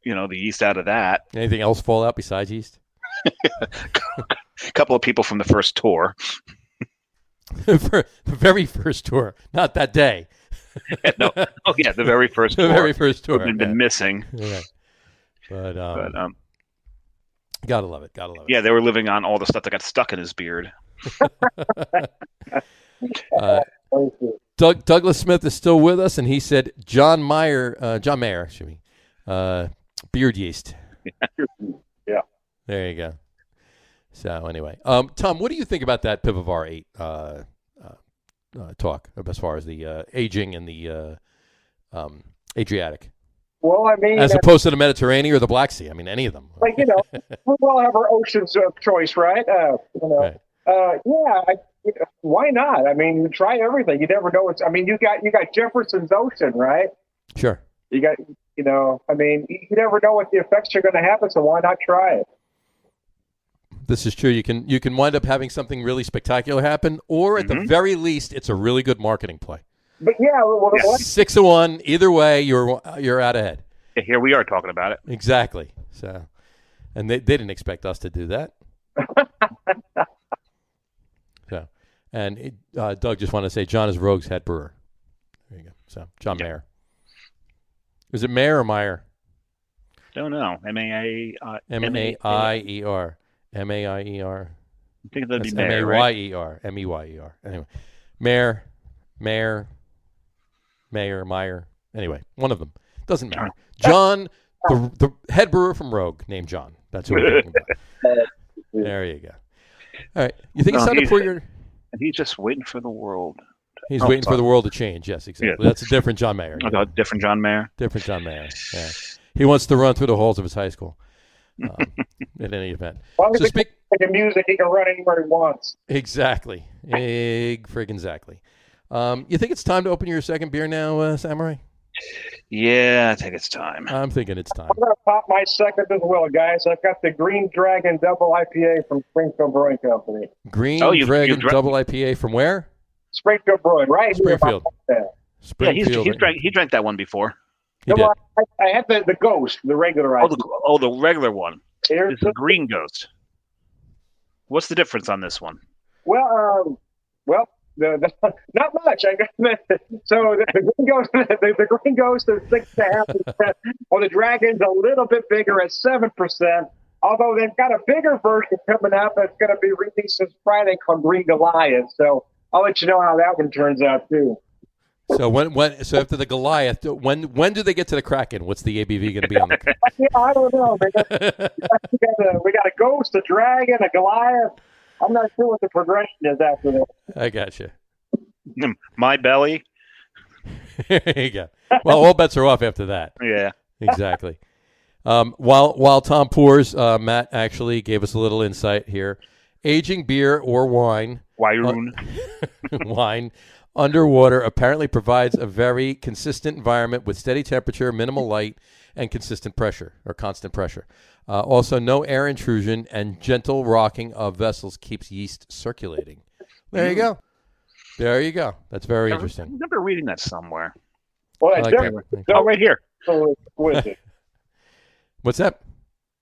yeast out of that. Anything else fall out besides yeast? A couple of people from the first tour. For the very first tour, not that day. No. Oh yeah, the very first tour. The very first tour. Been missing. Yeah. But gotta love it. Yeah, they were living on all the stuff that got stuck in his beard. Douglas Smith is still with us, and he said John Mayer, excuse me, beard yeast. Yeah. There you go. So anyway, Tom, what do you think about that Purveyor 8 talk as far as the aging and the Adriatic? Well, I mean, as opposed to the Mediterranean or the Black Sea. I mean, any of them. Like, we all have our oceans of choice, right? Right. Why not? I mean, you try everything. You never know you got Jefferson's Ocean, right? Sure. You got, you never know what the effects are going to happen, so why not try it? This is true. You can wind up having something really spectacular happen, or at the very least, it's a really good marketing play. But yeah, what? 6 of 1. Either way, you're out ahead. Yeah, here we are talking about it. Exactly. So, and they didn't expect us to do that. So, and Doug just wanted to say John is Rogue's head brewer. There you go. So, John Mayer. Is it Mayer or Meyer? Don't know. M-A-I-E-R. M-A-I-E-R. I think that'd be Mayer, M-A-Y-E-R. M-E-Y-E-R. Anyway, Mayer. Anyway, one of them. Doesn't matter. John, the head brewer from Rogue, named John. That's who we're talking about. There you go. All right. You think it's time to pour your... He's just waiting for the world. He's waiting for the world to change. Yes, exactly. Yeah. That's a different John Mayer. Different John Mayer? Different John Mayer, yeah. He wants to run through the halls of his high school in any event. Well, so speak the music, he can run anywhere he wants. Exactly. Exactly. You think it's time to open your second beer now, Samurai? Yeah, I think it's time. I'm thinking it's time. I'm going to pop my second as well, guys. I've got the Green Dragon Double IPA from Springfield Brewing Company. Green Dragon Double IPA from where? Springfield Brewing, right? Springfield. Springfield. Yeah, he drank that one before. He did. I had the Ghost, the regular IPA. The regular one. It's the Green Ghost. What's the difference on this one? Well, not much. So the Green Ghost, the Green Ghost is 6.5%. Well, the Dragon's a little bit bigger at 7%. Although they've got a bigger version coming out that's going to be released this Friday called Green Goliath. So I'll let you know how that one turns out too. So so after the Goliath, when do they get to the Kraken? What's the ABV going to be on the Kraken? Yeah, I don't know, man. we got a Ghost, a Dragon, a Goliath. I'm not sure what the progression is after that. I got you. My belly. There you go. Well, all bets are off after that. Yeah. Exactly. While Tom pours, Matt actually gave us a little insight here. Aging beer or wine. Wine underwater apparently provides a very consistent environment with steady temperature, minimal light, and constant pressure. Also, no air intrusion and gentle rocking of vessels keeps yeast circulating. There you go. That's very interesting. I remember reading that somewhere. Well, right here. What's that?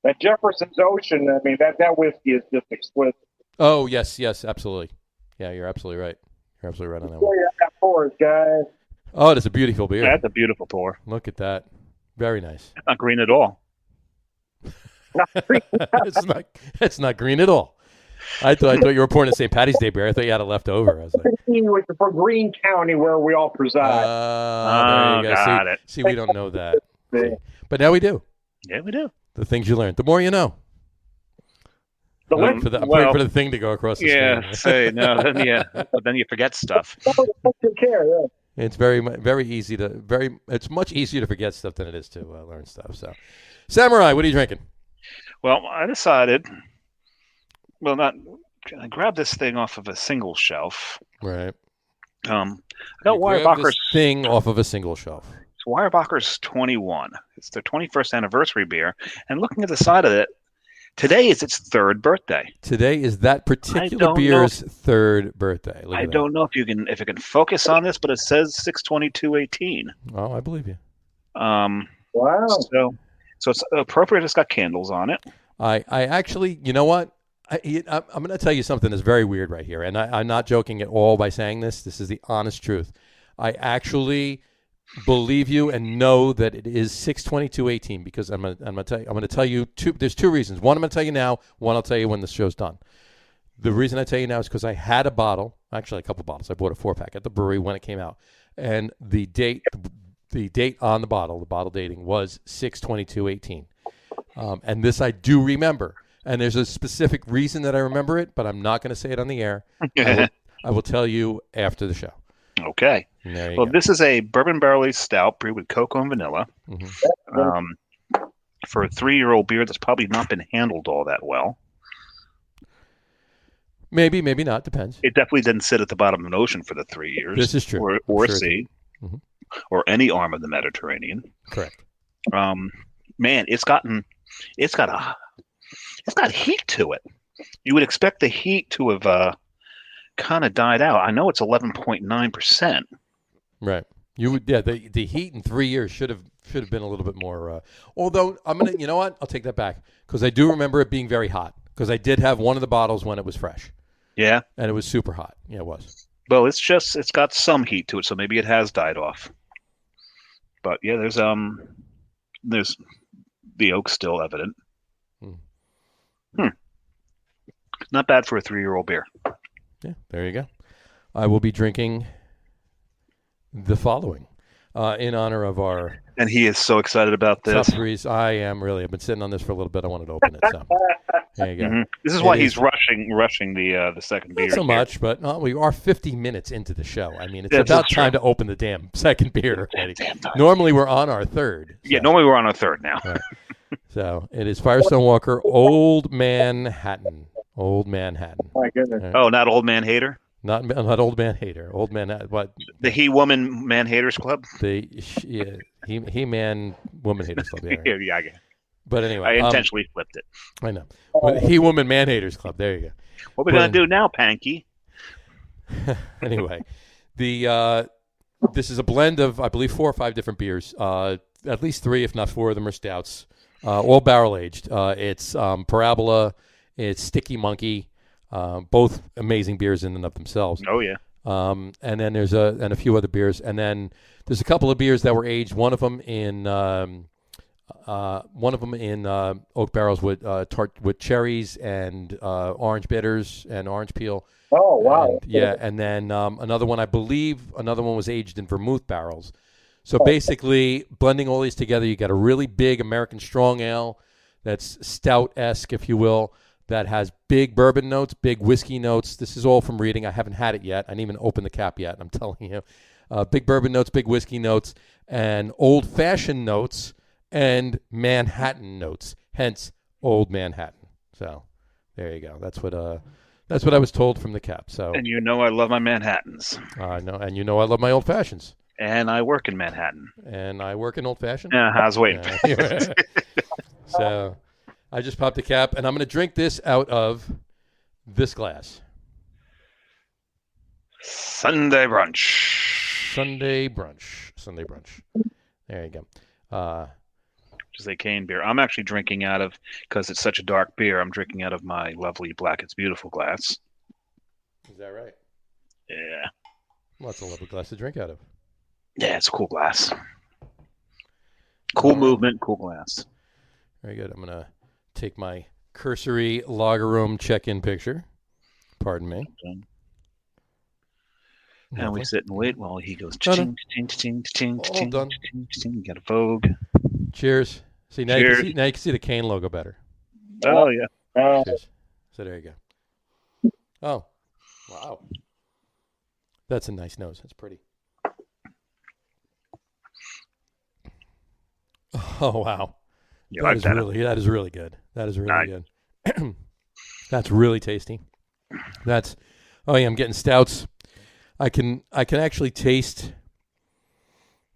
That Jefferson's Ocean, I mean, that whiskey is just exquisite. Oh, yes, absolutely. Yeah, you're absolutely right. You're absolutely right on that one. Yeah, pours, guys. Oh, it's a beautiful beer. That's a beautiful pour. Look at that. Very nice. Not green at all. It's not green at all. I thought you were pouring a St. Patty's Day beer. I thought you had it left over. I was like, for Greene County, where we all preside. There you go. Got it. See, we don't know that. But now we do. Yeah, we do. The things you learn. The more you know. I'm waiting for the thing to go across the screen. But then you forget stuff. It's very easy it's much easier to forget stuff than it is to learn stuff. So, Samurai, what are you drinking? Well, I decided, I grabbed this thing off of a single shelf. Right. I got Weyerbacher's thing off of a single shelf. It's Weyerbacher's 21. It's their 21st anniversary beer. And looking at the side of it, today is its third birthday. Today is that particular beer's third birthday. I don't know if it can focus on this, but it says 6/22/18. Oh, I believe you. Wow. So it's appropriate. It's got candles on it. I actually, you know what? I'm going to tell you something that's very weird right here, and I'm not joking at all by saying this. This is the honest truth. I actually believe you and know that it is 6/22/18 because I'm going to tell you there's two reasons. One I'm going to tell you now. One I'll tell you when the show's done. The reason I tell you now is because I had a bottle, actually a couple bottles. I bought a 4-pack at the brewery when it came out, and the date on the bottle dating was 6/22/18. And this I do remember. And there's a specific reason that I remember it, but I'm not going to say it on the air. I will tell you after the show. Okay. This is a bourbon barrel aged stout brewed with cocoa and vanilla. Mm-hmm. For a 3-year-old beer that's probably not been handled all that well. Maybe not. Depends. It definitely didn't sit at the bottom of an ocean for the 3 years. This is true. Or sea. Mm-hmm. Or any arm of the Mediterranean. Correct. Man, it's got heat to it. You would expect the heat to have kind of died out. I know it's 11.9%. Right. You would, yeah. The heat in 3 years should have been a little bit more. Although I'm gonna, you know what? I'll take that back because I do remember it being very hot because I did have one of the bottles when it was fresh. Yeah. And it was super hot. Yeah, it was. Well, it's got some heat to it, so maybe it has died off. But yeah, there's the oak still evident. Not bad for a 3-year-old beer. Yeah, there you go. I will be drinking the following in honor of our. And he is so excited about this. Top threes. I am really. I've been sitting on this for a little bit. I wanted to open it. So there you go. Mm-hmm. This is why he's rushing the second beer. Not so much, but we are 50 minutes into the show. I mean, it's about time to open the damn second beer. Normally we're on our third. So. Yeah, normally we're on our third now. Right. So it is Firestone Walker Old Manhattan. Old Manhattan. My goodness. Right. Oh, not Old Man Hater? Not Old Man Hater. Old Man, what? The He-Woman Man Haters Club? The He-Man Woman Haters Club. Yeah, yeah, I get it. But anyway. I intentionally flipped it. I know. He-Woman Man Haters Club. There you go. What are we going to do now, Panky? Anyway, this is a blend of, I believe, 4 or 5 different beers. At least 3, if not 4 of them are stouts. All barrel-aged. It's Parabola. It's Sticky Monkey. Both amazing beers in and of themselves. Oh yeah. And then there's a few other beers, and then there's a couple of beers that were aged. One of them in oak barrels with cherries and orange bitters and orange peel. Oh wow! And then another one, I believe, was aged in vermouth barrels. So basically, blending all these together, you got a really big American strong ale that's stout-esque, if you will. That has big bourbon notes, big whiskey notes. This is all from reading. I haven't had it yet. I didn't even open the cap yet, I'm telling you. Big bourbon notes, big whiskey notes, and old-fashioned notes, and Manhattan notes, hence Old Manhattan. So there you go. That's what I was told from the cap. So. And I love my Manhattans. I know, and I love my old-fashions. And I work in Manhattan. And I work in old-fashioned? Yeah, I was waiting. So... I just popped the cap, and I'm going to drink this out of this glass. Sunday brunch. There you go. Which is a cane beer. I'm actually drinking out of, because it's such a dark beer, I'm drinking out of my lovely Black It's Beautiful glass. Is that right? Yeah. Well, that's a lovely glass to drink out of. Yeah, it's a cool glass. Cool movement, cool glass. Very good. I'm going to take my cursory lager room check-in picture. Pardon me. And we sit and wait while he goes ching, ching, ching, ching, ching, done. You got a Vogue. Cheers. See, now you can see the cane logo better. Oh, yeah. Cheers. So there you go. Oh, wow. That's a nice nose. That's pretty. Oh, wow. That is really good. That is really good. That's really tasty. I'm getting stouts. I can actually taste.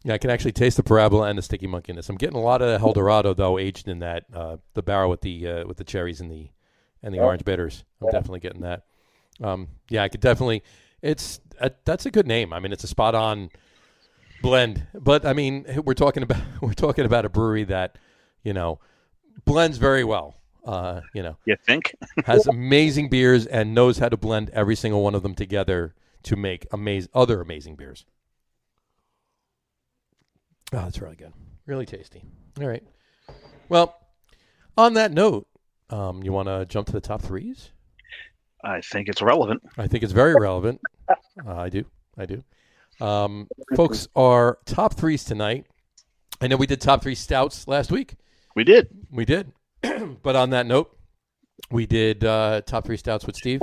Yeah, I can actually taste the Parabola and the Sticky Monkey in this. I'm getting a lot of El Dorado though, aged in that the barrel with the cherries and the orange bitters. I'm definitely getting that. I could definitely. That's a good name. I mean, it's a spot on blend. But I mean, we're talking about a brewery that blends very well. You think? Has amazing beers and knows how to blend every single one of them together to make other amazing beers. Oh, that's really good. Really tasty. All right. Well, on that note, you want to jump to the top threes? I think it's relevant. I think it's very relevant. I do. Folks, our top threes tonight. I know we did top 3 stouts last week. We did. But on that note, we did top 3 stouts with Steve.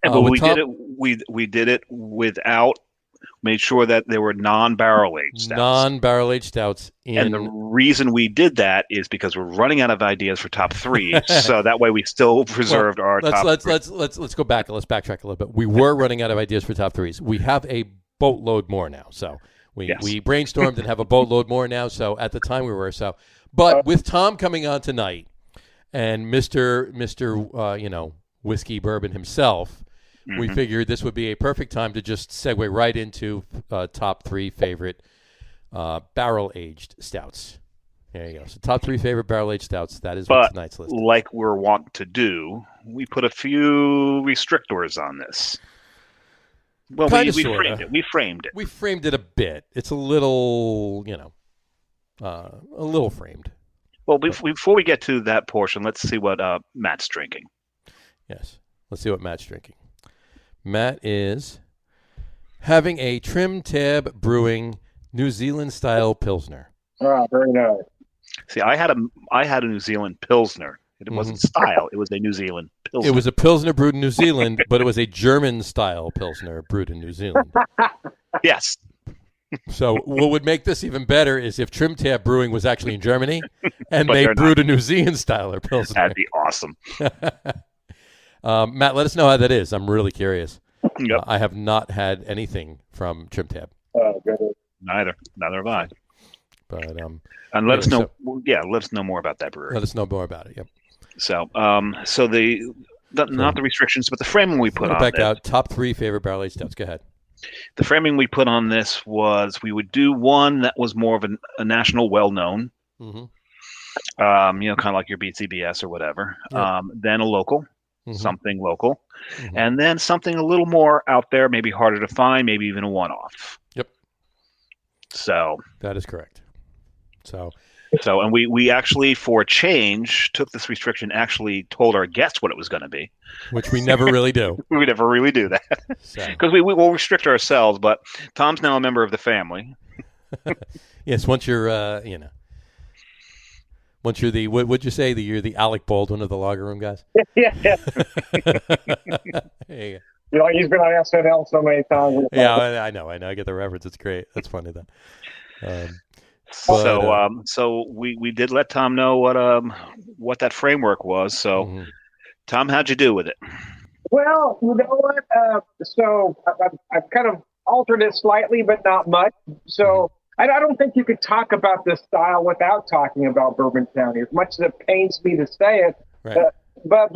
But we did it without, made sure that there were non-barrel aged stouts. Non-barrel aged stouts. And the reason we did that is because we're running out of ideas for top 3, so that way we still preserved our top. Let's go back. Let's backtrack a little bit. We were running out of ideas for top 3s. We have a boatload more now. So we brainstormed and have a boatload more now. So at the time we were But with Tom coming on tonight and Mr. whiskey bourbon himself, we figured this would be a perfect time to just segue right into top 3 favorite barrel aged stouts. There you go. So top 3 favorite barrel aged stouts. That is what tonight's list. Like we're wont to do, we put a few restrictors on this. Well, we framed it. We framed it a bit. It's a little, a little framed. Well, before we get to that portion, let's see what Matt's drinking. Yes. Let's see what Matt's drinking. Matt is having a Trim Tab Brewing New Zealand style Pilsner. Oh, very nice. See, I had a New Zealand Pilsner. It wasn't style. It was a New Zealand Pilsner. It was a Pilsner brewed in New Zealand, but it was a German style Pilsner brewed in New Zealand. Yes. So what would make this even better is if Trim Tab Brewing was actually in Germany and they brewed a New Zealand style Pilsner. That'd be awesome. Matt, let us know how that is. I'm really curious. Yep. I have not had anything from Trim Tab. Good. Neither have I. But and let us know. Let us know more about that brewery. Let us know more about it. Yep. So, not the restrictions, but the framing we put on back out. Top 3 favorite barrel aged stouts. Go ahead. The framing we put on this was we would do one that was more of a national, well-known, kind of like your BCBS or whatever. Yep. Then a local, something local, and then something a little more out there, maybe harder to find, maybe even a one-off. Yep. So that is correct. So, and we actually, for a change, took this restriction, actually told our guests what it was going to be. Which we never really do. We never really do that. Because we will restrict ourselves, but Tom's now a member of the family. Yes, once you're, once you're the, what'd you say, you're the Alec Baldwin of the Lager Room guys? Yeah. Hey. He's been on SNL so many times. Yeah, I know. I get the reference. It's great. That's funny, though. So we did let Tom know what that framework was. So, Tom, how'd you do with it? Well, you know what? So I've kind of altered it slightly, but not much. So I don't think you could talk about this style without talking about Bourbon County, as much as it pains me to say it. Right. But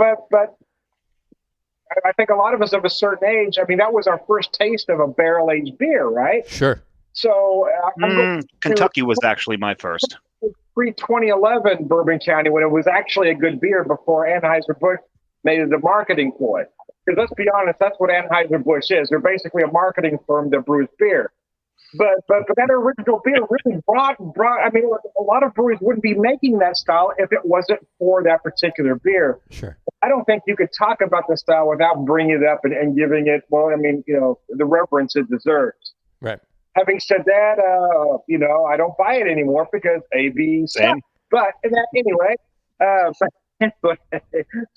I think a lot of us of a certain age, I mean, that was our first taste of a barrel-aged beer, right? Sure. So Kentucky was actually my first. Pre-2011 Bourbon County, when it was actually a good beer before Anheuser-Busch made it a marketing ploy. Because let's be honest, that's what Anheuser-Busch is. They're basically a marketing firm that brews beer. But that original beer really brought. I mean, a lot of breweries wouldn't be making that style if it wasn't for that particular beer. Sure. I don't think you could talk about the style without bringing it up and giving it, the reverence it deserves. Right. Having said that, I don't buy it anymore because A/B. Same. But anyway,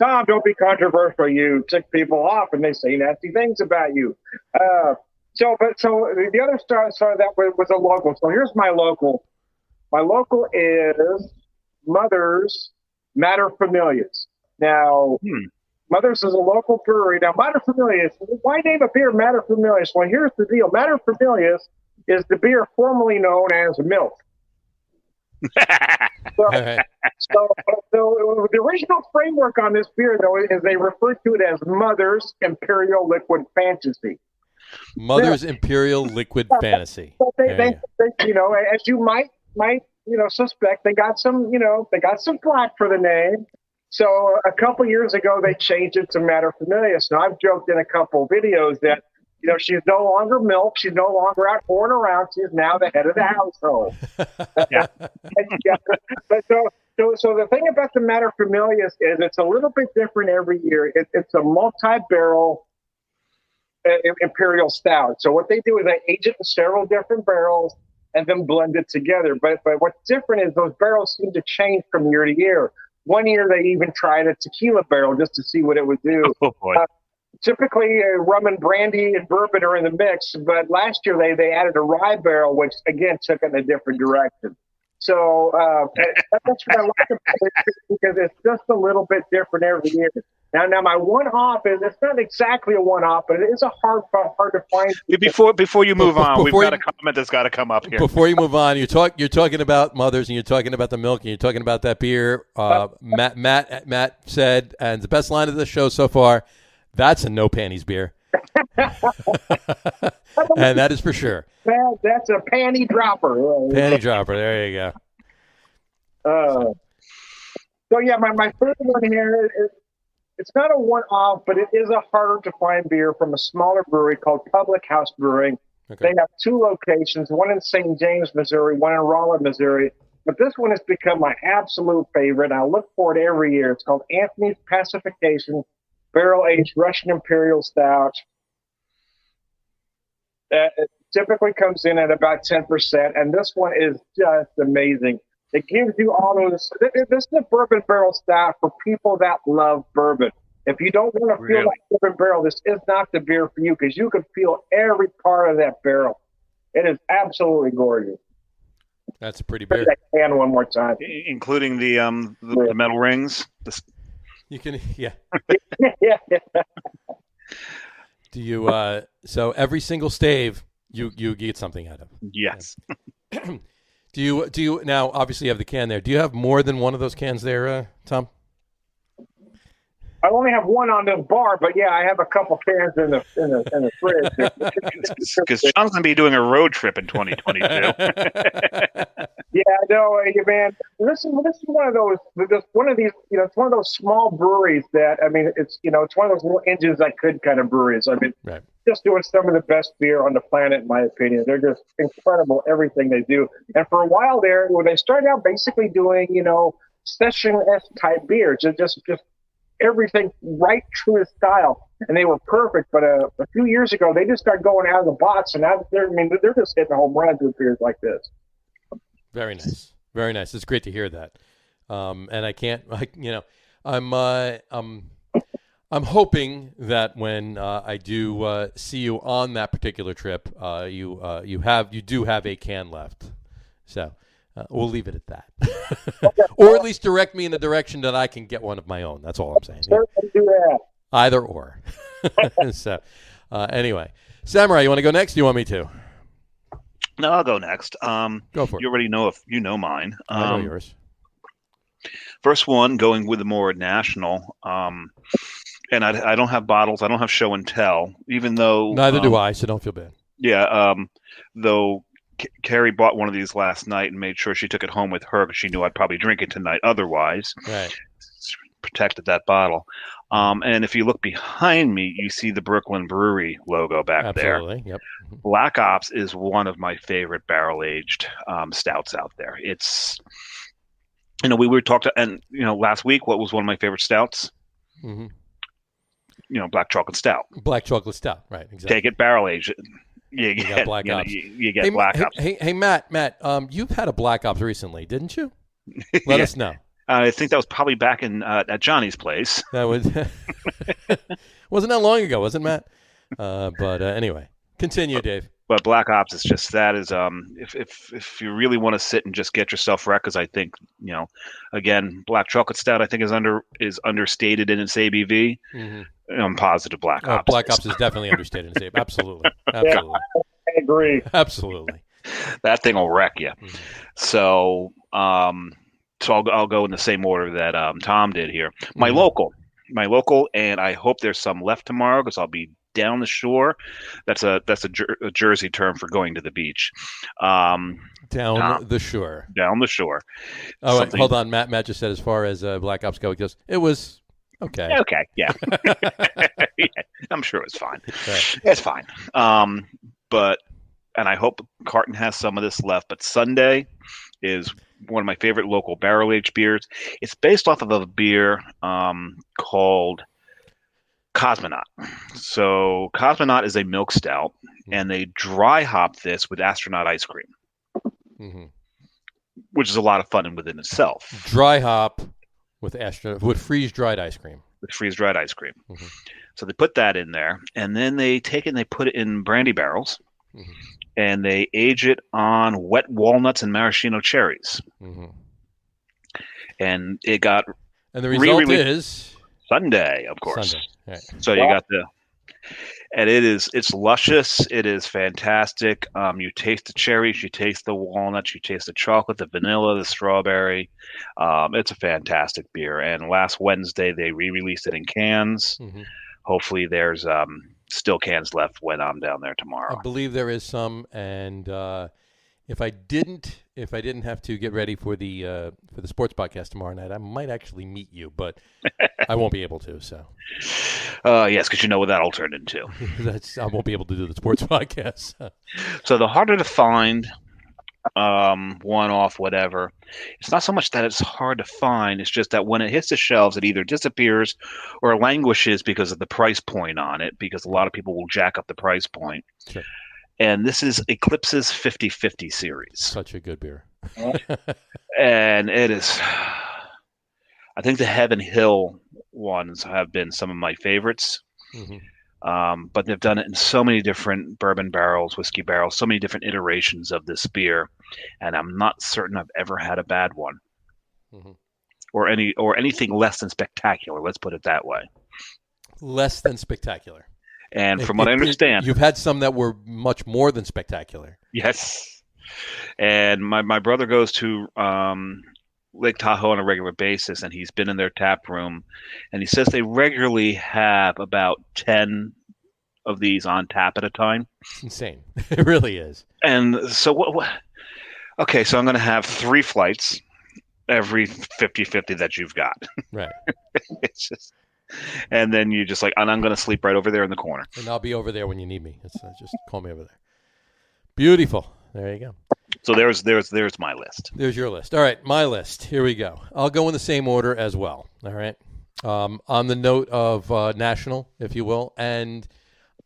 Tom, don't be controversial. You tick people off and they say nasty things about you. So the other star that was a local. So here's my local. My local is Mother's Materfamilias. Now, Mother's is a local brewery. Now, Materfamilias, why name a beer Materfamilias? Well, here's the deal. Materfamilias is the beer formerly known as milk. So the original framework on this beer, though, is they refer to it as Mother's Imperial Liquid Fantasy. Mother's Imperial Liquid Fantasy. They as you might suspect, they got some flack for the name. So a couple years ago, they changed it to Materfamilias. Now, I've joked in a couple videos that, she's no longer milk. She's no longer out pouring around. She's now the head of the household. Yeah. But so the thing about the Materfamilias is it's a little bit different every year. It's a multi-barrel imperial stout. So what they do is they age it in several different barrels and then blend it together. But what's different is those barrels seem to change from year to year. One year they even tried a tequila barrel just to see what it would do. Oh boy. Typically, rum and brandy and bourbon are in the mix, but last year they added a rye barrel, which again took it in a different direction. So that's what I like about it because it's just a little bit different every year. Now my one-off is it's not exactly a one-off, but it is a hard to find. Before you move on, we've got a comment that's got to come up here. Before you move on, you're talking about mothers, and you're talking about the milk, and you're talking about that beer. Matt said, and the best line of the show so far, that's a no panties beer, and that is for sure. That's a panty dropper. Panty dropper. There you go. So yeah, my third one here is. It's not a one-off, but it is a harder to find beer from a smaller brewery called Public House Brewing. Okay. They have 2 locations, one in St. James, Missouri, one in Rolla, Missouri. But this one has become my absolute favorite. I look for it every year. It's called Anthony's Pacification Barrel Aged Russian Imperial Stout. It typically comes in at about 10%, and this one is just amazing. It gives you all those. This is a bourbon barrel stout for people that love bourbon. If you don't want to feel like bourbon barrel, this is not the beer for you because you can feel every part of that barrel. It is absolutely gorgeous. That's a pretty beer. That can one more time, including the metal rings. You can, yeah. Yeah. Do you? So every single stave, you get something out of. Yes. Do you now? Obviously, you have the can there. Do you have more than one of those cans there, Tom? I only have one on this bar, but yeah, I have a couple cans in the fridge. Because John's gonna be doing a road trip in 2022. Yeah, no, man. This is one of those. One of these. It's one of those small breweries that it's it's one of those little engines that could kind of breweries. Right. Just doing some of the best beer on the planet, in my opinion. They're just incredible, everything they do. And for a while there, when they started out basically doing session-esque type beers, just everything right true to style, and they were perfect. But a few years ago, they just started going out of the box, and now they're just hitting home runs with beers like this. Very nice, very nice. It's great to hear that. And I can't, I'm hoping that when I do see you on that particular trip, you do have a can left. So we'll leave it at that, or at least direct me in the direction that I can get one of my own. That's all I'm saying. Certainly do that. Either or. So anyway, Samurai, you want to go next? Do you want me to? No, I'll go next. Go for it. You already know if you know mine. I know yours. First one, going with the more national. And I don't have bottles. I don't have show and tell, even though. Neither do I, so don't feel bad. Yeah. Though Carrie bought one of these last night and made sure she took it home with her because she knew I'd probably drink it tonight otherwise. Right. Protected that bottle. And if you look behind me, you see the Brooklyn Brewery logo back there. Absolutely. Yep. Black Ops is one of my favorite barrel-aged stouts out there. It's, we were talking, and last week, what was one of my favorite stouts? Mm-hmm. Black chocolate stout. Black chocolate stout, right? Exactly. Take it barrel aged. You get Black Ops. You get Black Ops. Hey, Matt. You've had a Black Ops recently, didn't you? Let us know. I think that was probably back in at Johnny's place. That was wasn't that long ago, was it, Matt? But anyway, continue, Dave. But Black Ops is just that is if you really want to sit and just get yourself wrecked, because I think again, black chocolate stout I think is understated in its ABV. Mm-hmm. I'm positive Black Ops. Black Ops is definitely understated in its ABV. Absolutely. Yeah, I agree. Absolutely. That thing will wreck you. Mm-hmm. So I'll go in the same order that Tom did here. My local, and I hope there's some left tomorrow because I'll be down the shore. That's a Jersey term for going to the beach. Down the shore. Down the shore. Oh, wait, hold on. Matt just said as far as Black Ops go, it was okay. Okay, yeah. Yeah, I'm sure it's fine. Right. It's fine. And I hope Carton has some of this left. But Sunday is one of my favorite local barrel-aged beers. It's based off of a beer called Cosmonaut. So Cosmonaut is a milk stout, and they dry hop this with astronaut ice cream, which is a lot of fun within itself. Dry hop with freeze-dried ice cream. With freeze-dried ice cream. Mm-hmm. So they put that in there, and then they take it and they put it in brandy barrels. Mm-hmm. and they age it on wet walnuts and maraschino cherries. Mm-hmm. And it got And the result is Sunday, of course. Sunday. Right. So you got and it's luscious. It is fantastic. You taste the cherries, you taste the walnuts, you taste the chocolate, the vanilla, the strawberry. It's a fantastic beer. And last Wednesday they re-released it in cans. Mm-hmm. Hopefully there's still cans left when I'm down there tomorrow. I believe there is some, and if I didn't have to get ready for the sports podcast tomorrow night, I might actually meet you, but I won't be able to. So, yes, because you know what that'll turn into. I won't be able to do the sports podcast. So the harder to find, one-off, whatever. It's not so much that it's hard to find. It's just that when it hits the shelves, it either disappears or languishes because of the price point on it. Because a lot of people will jack up the price point. Sure. And this is Eclipse's 50/50 series. Such a good beer. And it is. I think the Heaven Hill ones have been some of my favorites. Mm-hmm. But they've done it in so many different bourbon barrels, whiskey barrels, so many different iterations of this beer, and I'm not certain I've ever had a bad one, mm-hmm. or anything less than spectacular. Let's put it that way. Less than spectacular. And from what I understand, you've had some that were much more than spectacular. Yes. And my brother goes to Lake Tahoe on a regular basis, and he's been in their tap room, and he says they regularly have about 10 of these on tap at a time. It's insane. It really is. And so what okay, so I'm going to have 3 flights every 50/50 that you've got. Right. It's just, and then you just and I'm going to sleep right over there in the corner. And I'll be over there when you need me. Just call me over there. Beautiful. There you go. So there's my list. There's your list. All right, my list. Here we go. I'll go in the same order as well. All right. On the note of national, if you will, and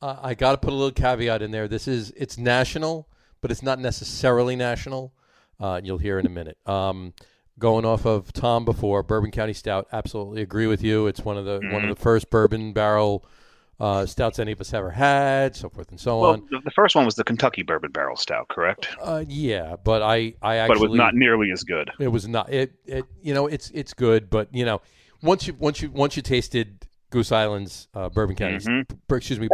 I got to put a little caveat in there. It's national, but it's not necessarily national. You'll hear in a minute. Going off of Tom before, Bourbon County Stout. Absolutely agree with you. It's one of the first bourbon barrel stouts any of us ever had, so forth and so on. The first one was the Kentucky Bourbon Barrel Stout, correct? Yeah, but I actually. But it was not nearly as good. It was not. It's good, but once you tasted Goose Island's Bourbon County,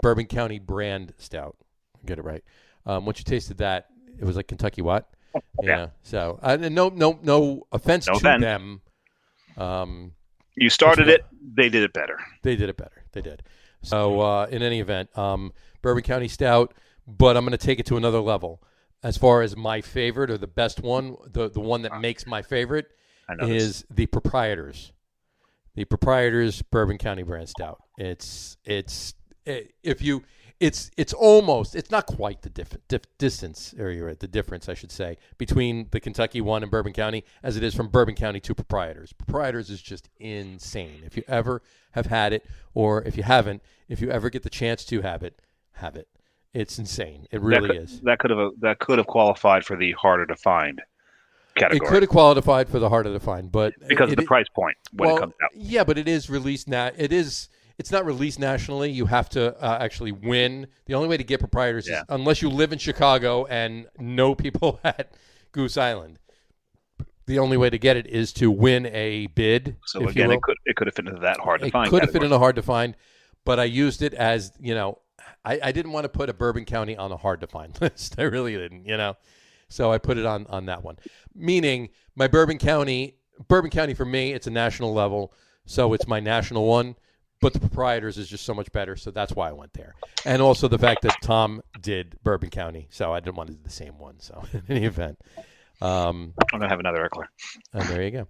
Bourbon County brand stout, get it right. Once you tasted that, it was like Kentucky what? Yeah. So no offense to them. You started it. They did it better. They did. So in any event, Bourbon County Stout, but I'm going to take it to another level. As far as my favorite or the best one, the one that makes my favorite is the Proprietors. The Proprietors Bourbon County brand stout. It's not quite the difference I should say, between the Kentucky one and Bourbon County as it is from Bourbon County to Proprietors. Proprietors is just insane. If you ever have had it, or if you haven't, if you ever get the chance to have it. It's insane. It really is. That could have qualified for the harder to find category. It could have qualified for the harder to find, but because of the price point when it comes out. Yeah, but it is released now. It's not released nationally. You have to actually win. The only way to get Proprietors is unless you live in Chicago and know people at Goose Island. The only way to get it is to win a bid. So again, it could have fit into that hard to find. It could have fit in a hard to find, but I used it as I didn't want to put a Bourbon County on a hard to find list. I really didn't, So I put it on that one. Meaning my Bourbon County for me, it's a national level, so it's my national one. But the Proprietors is just so much better, so that's why I went there. And also the fact that Tom did Bourbon County, so I didn't want to do the same one. So in any event. I'm going to have another Eckler. And there you go.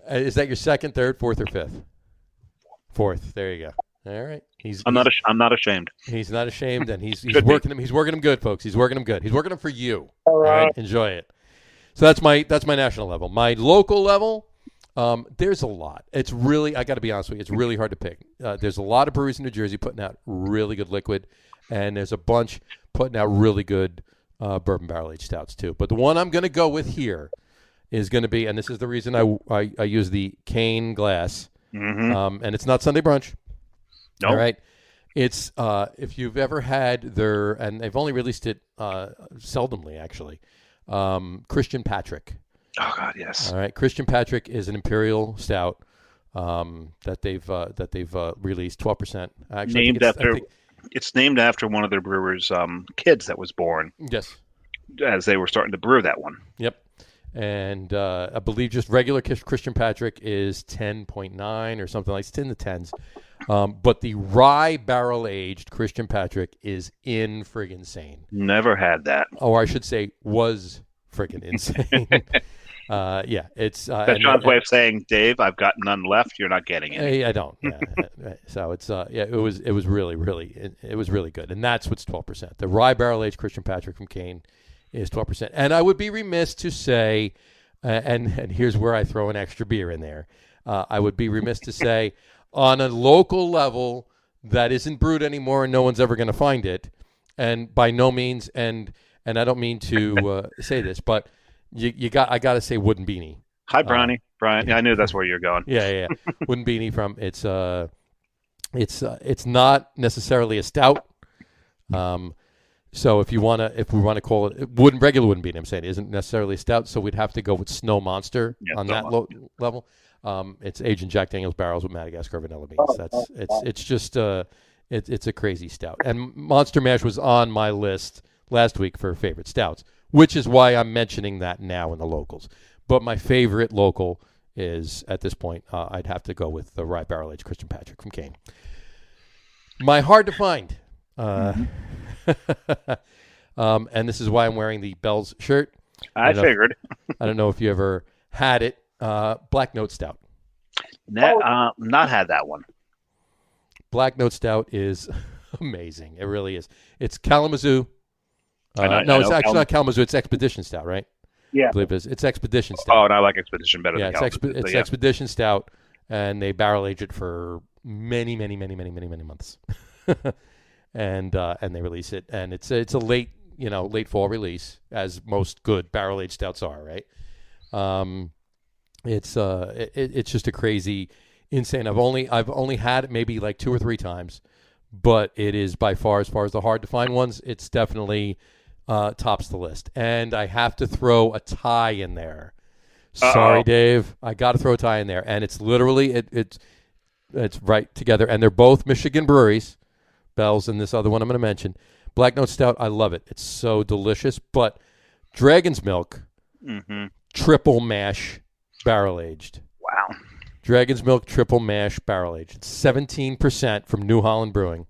Is that your second, third, fourth, or fifth? Fourth. There you go. All right. I'm not ashamed. He's not ashamed, and he's working them. He's working them good, folks. He's working them good. He's working them for you. All right. Enjoy it. So that's my national level. My local level. There's a lot. It's really, I got to be honest with you, it's really hard to pick. There's a lot of breweries in New Jersey putting out really good liquid, and there's a bunch putting out really good bourbon barrel aged stouts too. But the one I'm going to go with here is going to be, and this is the reason I use the cane glass, and it's not Sunday brunch. No. All right. It's if you've ever had their, and they've only released it seldomly actually. Christian Patrick. Oh God, yes. All right, Christian Patrick is an imperial stout that they've released 12%. Actually, it's named after one of their brewers' kids that was born. Yes. As they were starting to brew that one. Yep. And I believe just regular Christian Patrick is 10.9 or something like it's in the 10s. But the rye barrel aged Christian Patrick is friggin' insane. Never had that. Or I should say was friggin' insane. Yeah, it's that's John's way of saying, Dave, I've got none left. You're not getting it. I don't. Yeah. So it's it was really really good, and that's what's 12%. The rye barrel aged Christian Patrick from Kane is 12%. And I would be remiss to say, and here's where I throw an extra beer in there. I would be remiss to say, on a local level that isn't brewed anymore and no one's ever going to find it, and by no means, and I don't mean to say this, but I got to say Wooden Beanie. Hi, Brian. Yeah, I knew that's where you're going. Yeah. Wooden Beanie from it's not necessarily a stout. So if we want to call it regular Wooden Beanie, I'm saying it isn't necessarily a stout. So we'd have to go with Snow Monster on that level. It's aged in Jack Daniel's barrels with Madagascar vanilla beans. It's just it's a crazy stout. And Monster Mash was on my list last week for favorite stouts, which is why I'm mentioning that now in the locals. But my favorite local is, at this point, I'd have to go with the rye barrel aged Christian Patrick from Kane. My hard to find. And this is why I'm wearing the Bell's shirt. I figured. I don't know if you ever had it. Black Note Stout. Not had that one. Black Note Stout is amazing. It really is. It's Kalamazoo. It's actually not Kalamazoo. It's Expedition Stout, right? Yeah. I believe it's Expedition Stout. Oh, and I like Expedition better than Kalamazoo. It's Expedition Stout, and they barrel age it for many months. And they release it, and it's a late fall release, as most good barrel aged stouts are, right? It's just a crazy, insane. I've only had it maybe like 2 or 3 times, but it is by far, as far as the hard to find ones, it's definitely tops the list. And I have to throw a tie in there. Sorry, Dave, I got to throw a tie in there, and it's literally it's right together, and they're both Michigan breweries. Bell's and this other one I'm going to mention. Black Note Stout, I love it. It's so delicious. But Dragon's Milk, triple mash barrel aged. Wow. Dragon's Milk triple mash barrel aged. It's 17% from New Holland Brewing.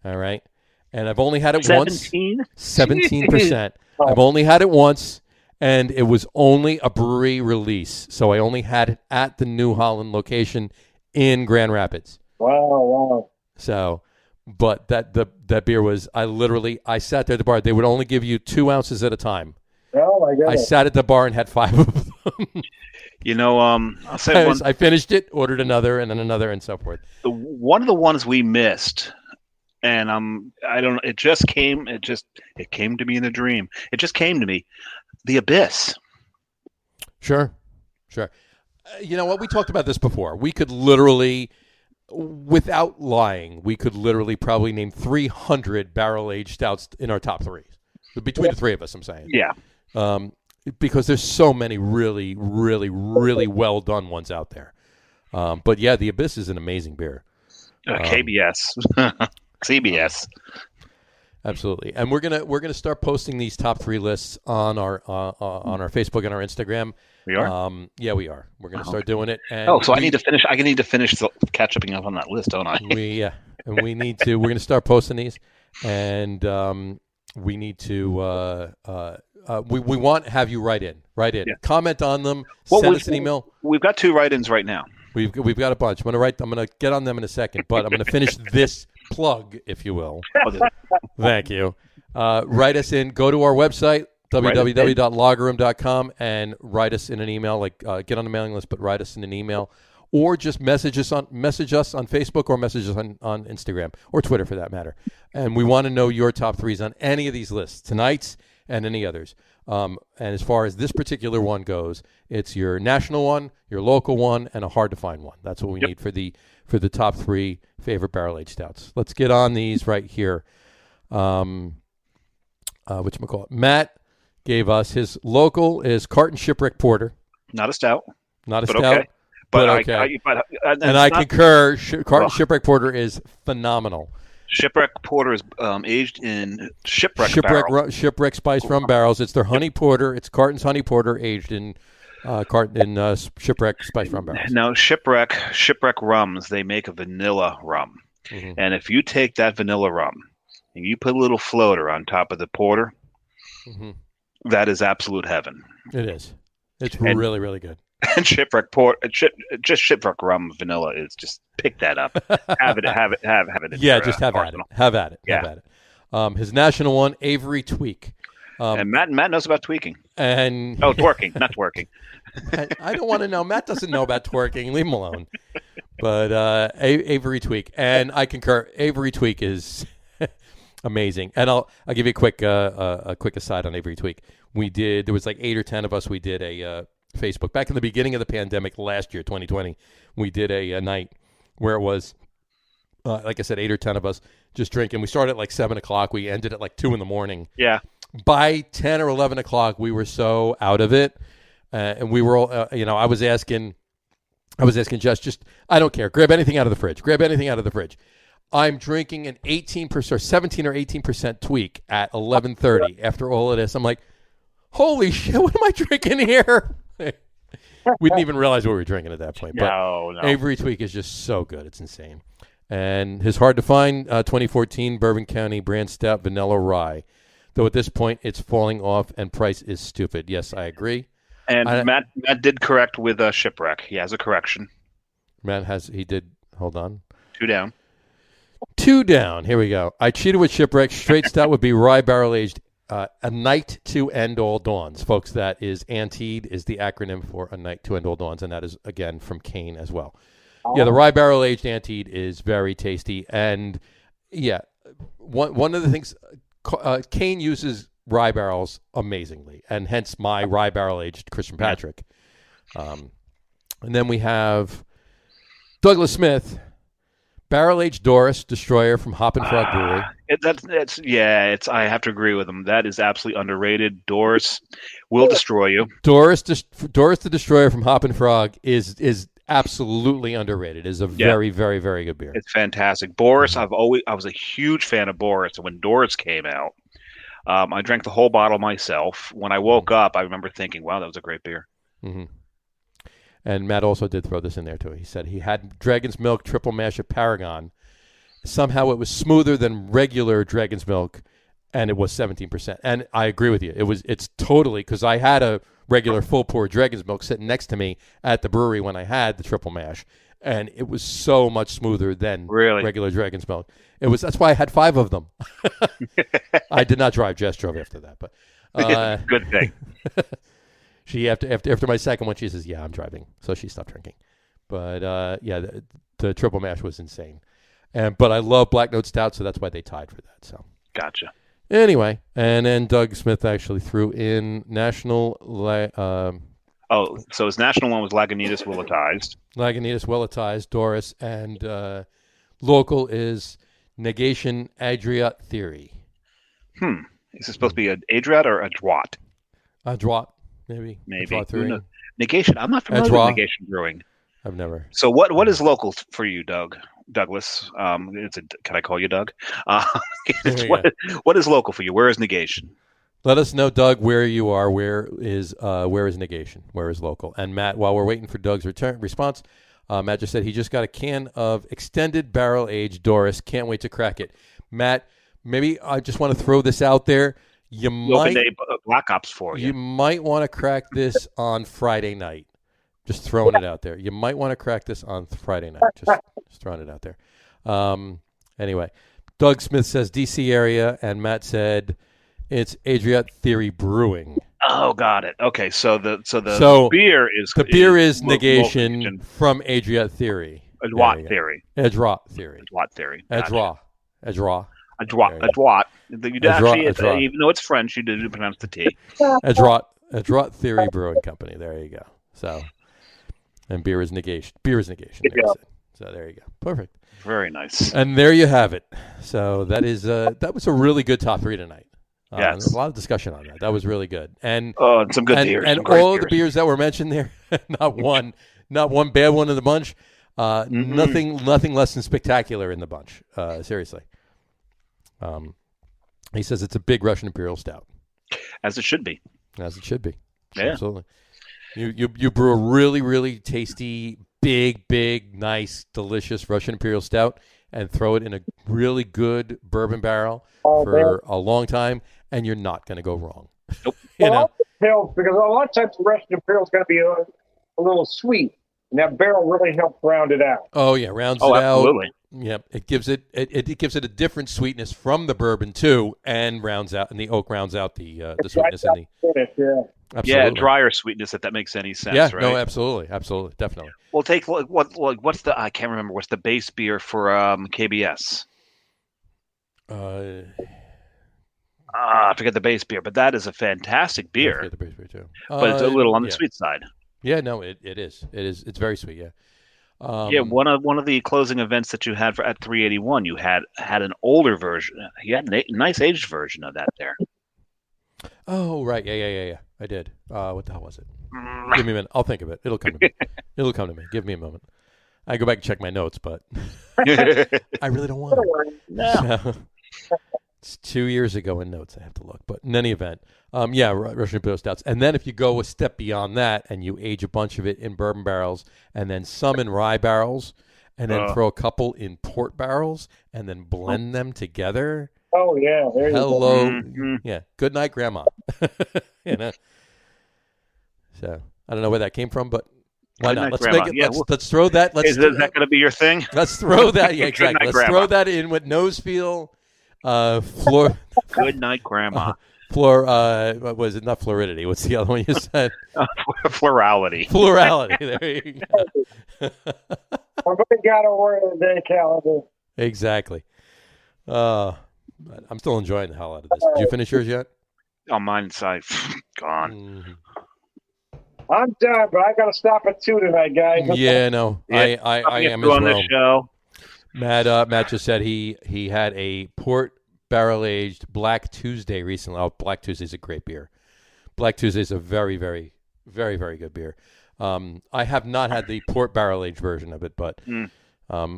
All right. And I've only had it 17? once. 17%. I've only had it once, and it was only a brewery release. So I only had it at the New Holland location in Grand Rapids. Wow. So... But that beer was, I sat there at the bar. They would only give you 2 ounces at a time. Oh my God! I sat at the bar and had 5 of them. I'll say one. I finished it, ordered another, and then another, and so forth. One of the ones we missed, and I don't know. It just came. It came to me in a dream. It just came to me. The Abyss. Sure. You know what? We talked about this before. We could literally. Without lying, we could literally probably name 300 barrel-aged stouts in our top 3. Between the 3 of us, I'm saying. Yeah. Because there's so many really, really, really well-done ones out there. But, yeah, the Abyss is an amazing beer. KBS. CBS. Absolutely. And we're gonna start posting these top 3 lists on our Facebook and our Instagram. We are? Yeah, we are. We're going to start doing it. And I need to finish. I need to finish catch up on that list, don't I? We need to. We're going to start posting these, and we need to. We want to have you write in, comment on them, send us an email. We've got 2 write-ins right now. We've got a bunch. I'm going to get on them in a second, but I'm going to finish this plug, if you will. Thank you. Write us in. Go to our website. www.lagerroom.com and write us in an email, get on the mailing list, but write us in an email, or just message us on Facebook, or message us on Instagram or Twitter for that matter. And we want to know your top 3s on any of these lists, tonight's and any others. And as far as this particular one goes, it's your national one, your local one, and a hard-to-find one. That's what we need for the top 3 favorite barrel-aged stouts. Let's get on these right here. Whatchamacallit? Matt gave us his local is Carton Shipwreck Porter. Not a stout. Not a stout. Okay. But okay. And I concur. Carton Shipwreck Porter is phenomenal. Shipwreck Porter is aged in shipwreck barrels. Shipwreck spiced rum barrels. It's their honey porter. It's Carton's honey porter aged in shipwreck spiced rum barrels. Now, shipwreck rums, they make a vanilla rum. Mm-hmm. And if you take that vanilla rum and you put a little floater on top of the porter, mm-hmm. that is absolute heaven. It is. It's really, really good. And shipwreck rum vanilla is just pick that up, have it. Yeah, just have at it. Have at it. Yeah. Have at it. His national one, Avery Tweak. And Matt knows about tweaking. And twerking, not twerking. I don't want to know. Matt doesn't know about twerking. Leave him alone. But Avery Tweak, and I concur. Avery Tweak is amazing. And I'll give you a quick aside on Avery Tweak. There was like 8 or 10 of us. We did a Facebook back in the beginning of the pandemic last year, 2020. We did a night where it was, like I said, 8 or 10 of us just drinking. We started at like 7 o'clock. We ended at like 2 in the morning. Yeah. By 10 or 11 o'clock, we were so out of it, and we were all, I was asking Jess, just I don't care, grab anything out of the fridge. I'm drinking an 18% or 17 or 18% Tweak at 11:30. After all of this, I'm like, holy shit, what am I drinking here? We didn't even realize what we were drinking at that point. But no. Avery Tweak is just so good. It's insane. And his hard to find 2014 Bourbon County brand stout vanilla rye. Though at this point it's falling off and price is stupid. Yes, I agree. And Matt did correct with shipwreck. He has a correction. He did. Hold on. 2 down. 2 down. Here we go. I cheated with shipwreck. Straight stout would be rye barrel aged. A night to end all dawns, folks. That is Antede is the acronym for a night to end all dawns, and that is again from Kane as well. Oh. Yeah, the rye barrel aged Antede is very tasty, and yeah, one of the things Kane uses rye barrels amazingly, and hence my rye barrel aged Christian Patrick. And then we have Douglas Smith. Barrel-aged Doris Destroyer from Hop and Frog Brewery. I have to agree with him. That is absolutely underrated. Doris will destroy you. Doris the Destroyer from Hop and Frog is absolutely underrated. Is a very, very, very good beer. It's fantastic. Boris, I was a huge fan of Boris, and when Doris came out, I drank the whole bottle myself. When I woke up, I remember thinking, "Wow, that was a great beer." Mm-hmm. And Matt also did throw this in there, too. He said he had Dragon's Milk Triple Mash at Paragon. Somehow it was smoother than regular Dragon's Milk, and it was 17%. And I agree with you. It's totally, because I had a regular full pour Dragon's Milk sitting next to me at the brewery when I had the Triple Mash, and it was so much smoother than regular Dragon's Milk. That's why I had 5 of them. I did not drive. Jess drove after that. But good thing. She after my second one, she says, "Yeah, I'm driving," so she stopped drinking. But the Triple Mash was insane, but I love Black Note Stout, so that's why they tied for that. So gotcha. Anyway, and then Doug Smith actually threw in national. So his national one was Lagunitas Willetized, Doris, and local is Negation Adriat Theory. Is it supposed to be an Adriat or a Draught? A Draught. Maybe. Negation. I'm not familiar with Negation Brewing. I've never. So what is local for you, Douglas? Can I call you Doug? What is local for you? Where is Negation? Let us know, Doug, where you are. Where is Negation? Where is local? And Matt, while we're waiting for Doug's response, Matt just said he just got a can of extended barrel aged Doris. Can't wait to crack it. Matt, maybe I just want to throw this out there. You might Black Ops for you. You might want to crack this on Friday night. Just throwing it out there. You might want to crack this on Friday night. Just throwing it out there. Anyway, Doug Smith says DC area, and Matt said it's Adriat Theory Brewing. Oh, got it. Okay, so the beer is Negation from Adriat Theory. Adriat Theory. Adriat Theory. Adriat Theory. Adriat. Adriat. Even though it's French, you do pronounce the T. Adrot Theory Brewing Company. There you go. So, and beer is negation. Beer is negation. There you so there you go. Perfect. Very nice. And there you have it. So that was a really good top 3 tonight. There's a lot of discussion on that. That was really good. And some good beers. And all of the beers that were mentioned there, not one bad one in the bunch. Nothing less than spectacular in the bunch. Seriously. He says it's a big Russian Imperial Stout. As it should be. As it should be. Yeah. Absolutely. You brew a really, really tasty, big, nice, delicious Russian Imperial Stout and throw it in a really good bourbon barrel for a long time, and you're not going to go wrong. Nope. Because a lot of times the Russian Imperial is going to be a little sweet, and that barrel really helps round it out. Oh, yeah, rounds it absolutely. out. Yeah, it gives it gives it a different sweetness from the bourbon too, and the oak rounds out the sweetness in the absolutely. Drier sweetness if that makes any sense. Yeah, right? No, absolutely, definitely. Well, take what's the I can't remember what's the base beer for KBS. I forget the base beer, but that is a fantastic beer. I forget the base beer too, but it's a little on the sweet side. Yeah, no, it is. It's very sweet. Yeah. One of the closing events that you had at 381, you had an older version. You had a nice aged version of that there. Oh right, yeah. I did. What the hell was it? Give me a minute. I'll think of it. It'll come to me. It'll come to me. Give me a moment. I go back and check my notes, but I really don't want to. No. So, it's 2 years ago in notes. I have to look, but in any event, Russian Imperial Stouts. And then if you go a step beyond that and you age a bunch of it in bourbon barrels and then some in rye barrels and then throw a couple in port barrels and then blend them together. Oh, yeah. There you Hello. go. Mm-hmm. Yeah. Good night, Grandma. So I don't know where that came from, but why not? Let's make it. Let's throw that. Is that going to be your thing? Let's throw that. Yeah, exactly. Let's throw that in with nose feel. Good night, Grandma. What was it? Not fluidity. What's the other one you said? Plurality. There you go. Somebody got to wear the day calendar. Exactly. I'm still enjoying the hell out of this. Did you finish yours yet? On mine's side, gone. Mm-hmm. I'm done, but I got to stop at 2 tonight, guys. Yeah, no. Yeah, I am as on well. This show. Matt just said he had a port barrel aged Black Tuesday recently. Oh, Black Tuesday is a great beer. Black Tuesday is a very, very, very, very good beer. I have not had the port barrel aged version of it, but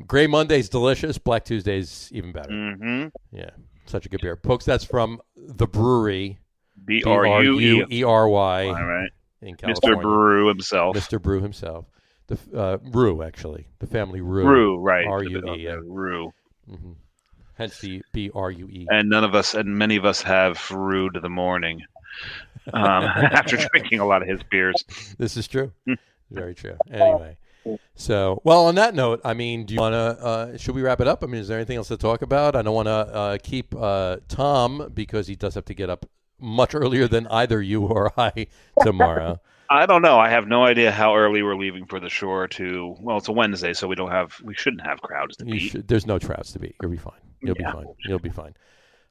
Gray Monday's delicious. Black Tuesday's even better. Mm-hmm. Yeah, such a good beer, folks. That's from the brewery. Bruery. All right. In California. Mr. Brew himself. Mr. Brew himself. The Rue, actually. The family Rue. Rue, right. R-U-E. Yeah. Rue. Mm-hmm. Hence the B-R-U-E. And many of us have Rue to the morning after drinking a lot of his beers. This is true. Very true. Anyway. So, well, on that note, I mean, do you want to, should we wrap it up? I mean, is there anything else to talk about? I don't want to keep Tom because he does have to get up much earlier than either you or I tomorrow. I don't know. I have no idea how early we're leaving for the shore well, it's a Wednesday, so we shouldn't have crowds to beat. There's no crowds to beat. You'll be fine. You'll be fine.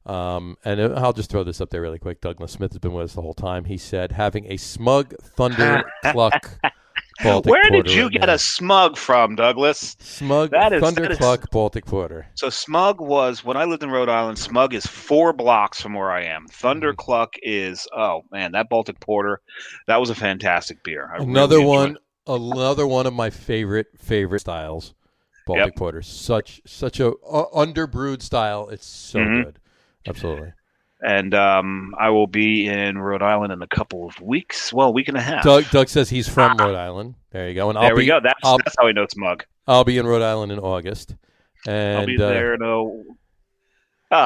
And I'll just throw this up there really quick. Douglas Smith has been with us the whole time. He said, having a smug Thunder Cluck Baltic Where Porter did you get a smug from, Douglas? Smug Thunder Cluck Baltic Porter. So smug was, when I lived in Rhode Island, smug is 4 blocks from where I am. Thunder Cluck is, oh man, that Baltic Porter, that was a fantastic beer. Another one of my favorite styles, Baltic Porter. Such a underbrewed style. It's so good. Absolutely. And I will be in Rhode Island in a couple of weeks. Well, a week and a half. Doug says he's from Rhode Island. There you go. And there we go. That's how we know it's mug. I'll be in Rhode Island in August. And I'll be there.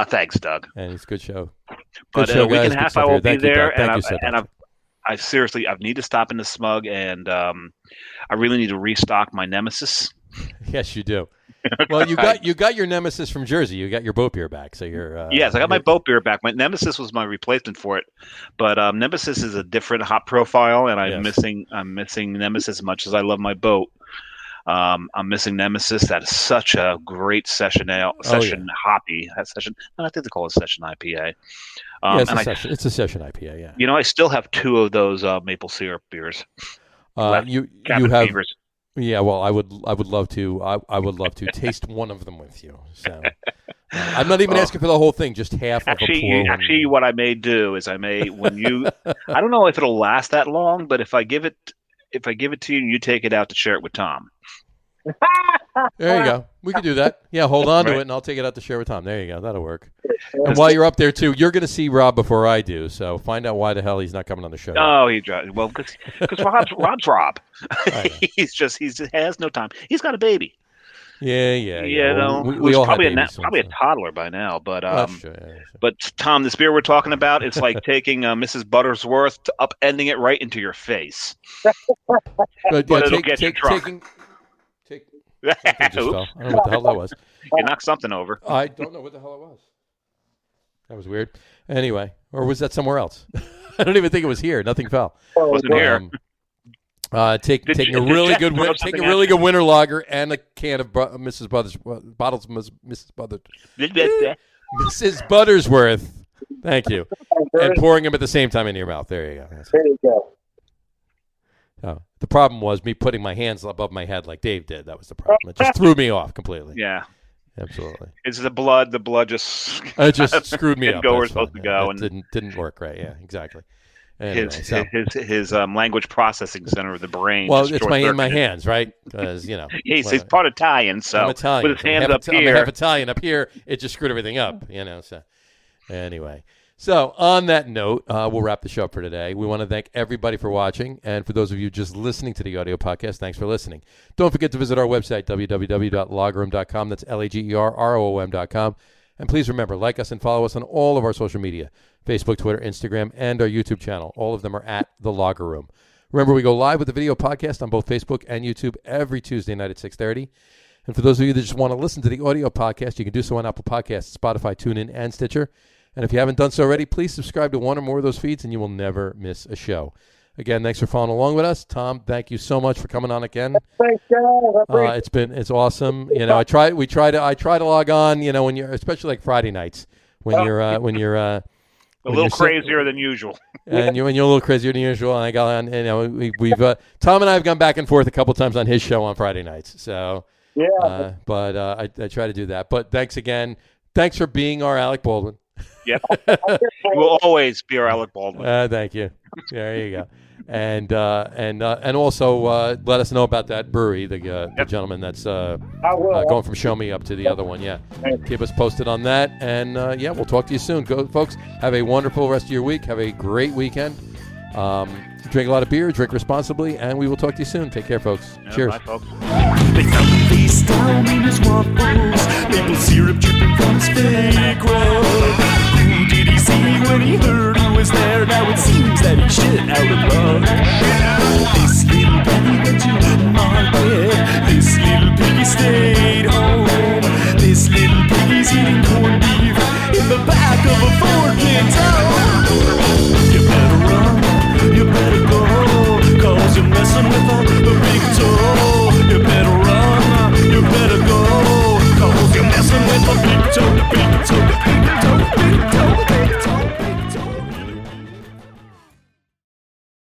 Thanks, Doug. And it's a good show. But a week and a half I will be there. And I seriously, I need to stop in the smug, and I really need to restock my Nemesis. Yes, you do. Well, you got your Nemesis from Jersey. You got your boat beer back, so you're. Yes, I got my boat beer back. My Nemesis was my replacement for it, but Nemesis is a different hop profile, and I'm missing Nemesis as much as I love my boat. I'm missing Nemesis. That is such a great session ale, hoppy. That session. I think they call it session IPA. It's a session IPA. Yeah. You know, I still have 2 of those maple syrup beers. You have. Fevers. Yeah, well, I would love to. I would love to taste one of them with you. So I'm not even asking for the whole thing, just half of a pour. Actually, what I may do is I don't know if it'll last that long, but if I give it to you and you take it out to share it with Tom. There you go. We can do that. Yeah, hold on to it, and I'll take it out to share with Tom. There you go. That'll work. And while you're up there too, you're going to see Rob before I do. So find out why the hell he's not coming on the show. Oh, because Rob's Rob. He has no time. He's got a baby. Yeah. You know, we all probably a toddler by now. But but Tom, this beer we're talking about, it's like taking Mrs. Buttersworth, upending it right into your face. But it'll get you drunk. I don't know what the hell that was. You knocked something over. I don't know what the hell it was. That was weird. Anyway, or was that somewhere else? I don't even think it was here. Nothing fell. Wasn't here. Taking a really good winter lager and a can of Mrs. Buttersworth. Thank you. And pouring them at the same time in your mouth. There you go. There you go. Oh, the problem was me putting my hands above my head like Dave did. That was the problem. It just threw me off completely. Yeah. Absolutely. It's the blood. The blood just screwed me up. Go where it's supposed to go, and didn't work right. Yeah, exactly. Anyway, his language processing center of the brain. Well, it's in my hands, right? Because he's part Italian, so I'm Italian. With his hands up here, I'm half Italian up here. It just screwed everything up. So anyway. So on that note, we'll wrap the show up for today. We want to thank everybody for watching. And for those of you just listening to the audio podcast, thanks for listening. Don't forget to visit our website, www.lagerroom.com. That's LAGERROOM.com. And please remember, like us and follow us on all of our social media, Facebook, Twitter, Instagram, and our YouTube channel. All of them are at The Lager Room. Remember, we go live with the video podcast on both Facebook and YouTube every Tuesday night at 6:30. And for those of you that just want to listen to the audio podcast, you can do so on Apple Podcasts, Spotify, TuneIn, and Stitcher. And if you haven't done so already, please subscribe to one or more of those feeds, and you will never miss a show. Again, thanks for following along with us, Tom. Thank you so much for coming on again. Thanks, guys. It's awesome. I try to log on. When you're, especially like Friday nights, when you're a little crazier than usual. And you're a little crazier than usual. And I got on. We've Tom and I have gone back and forth a couple times on his show on Friday nights. So yeah, but I try to do that. But thanks again. Thanks for being our Alec Baldwin. Yep. You will always be our Alec Baldwin. Thank you. There you go. And also let us know about that brewery, the gentleman that's going from Show Me up to the other one. Yeah. Keep us posted on that. And we'll talk to you soon. Go, folks. Have a wonderful rest of your week. Have a great weekend. Drink a lot of beer, drink responsibly, and we will talk to you soon. Take care, folks. Cheers. Bye, folks. They found the face down in his waffles, maple syrup dripping from his fake robe. Who did he see when he heard who was there? Now it seems that he shit out of love.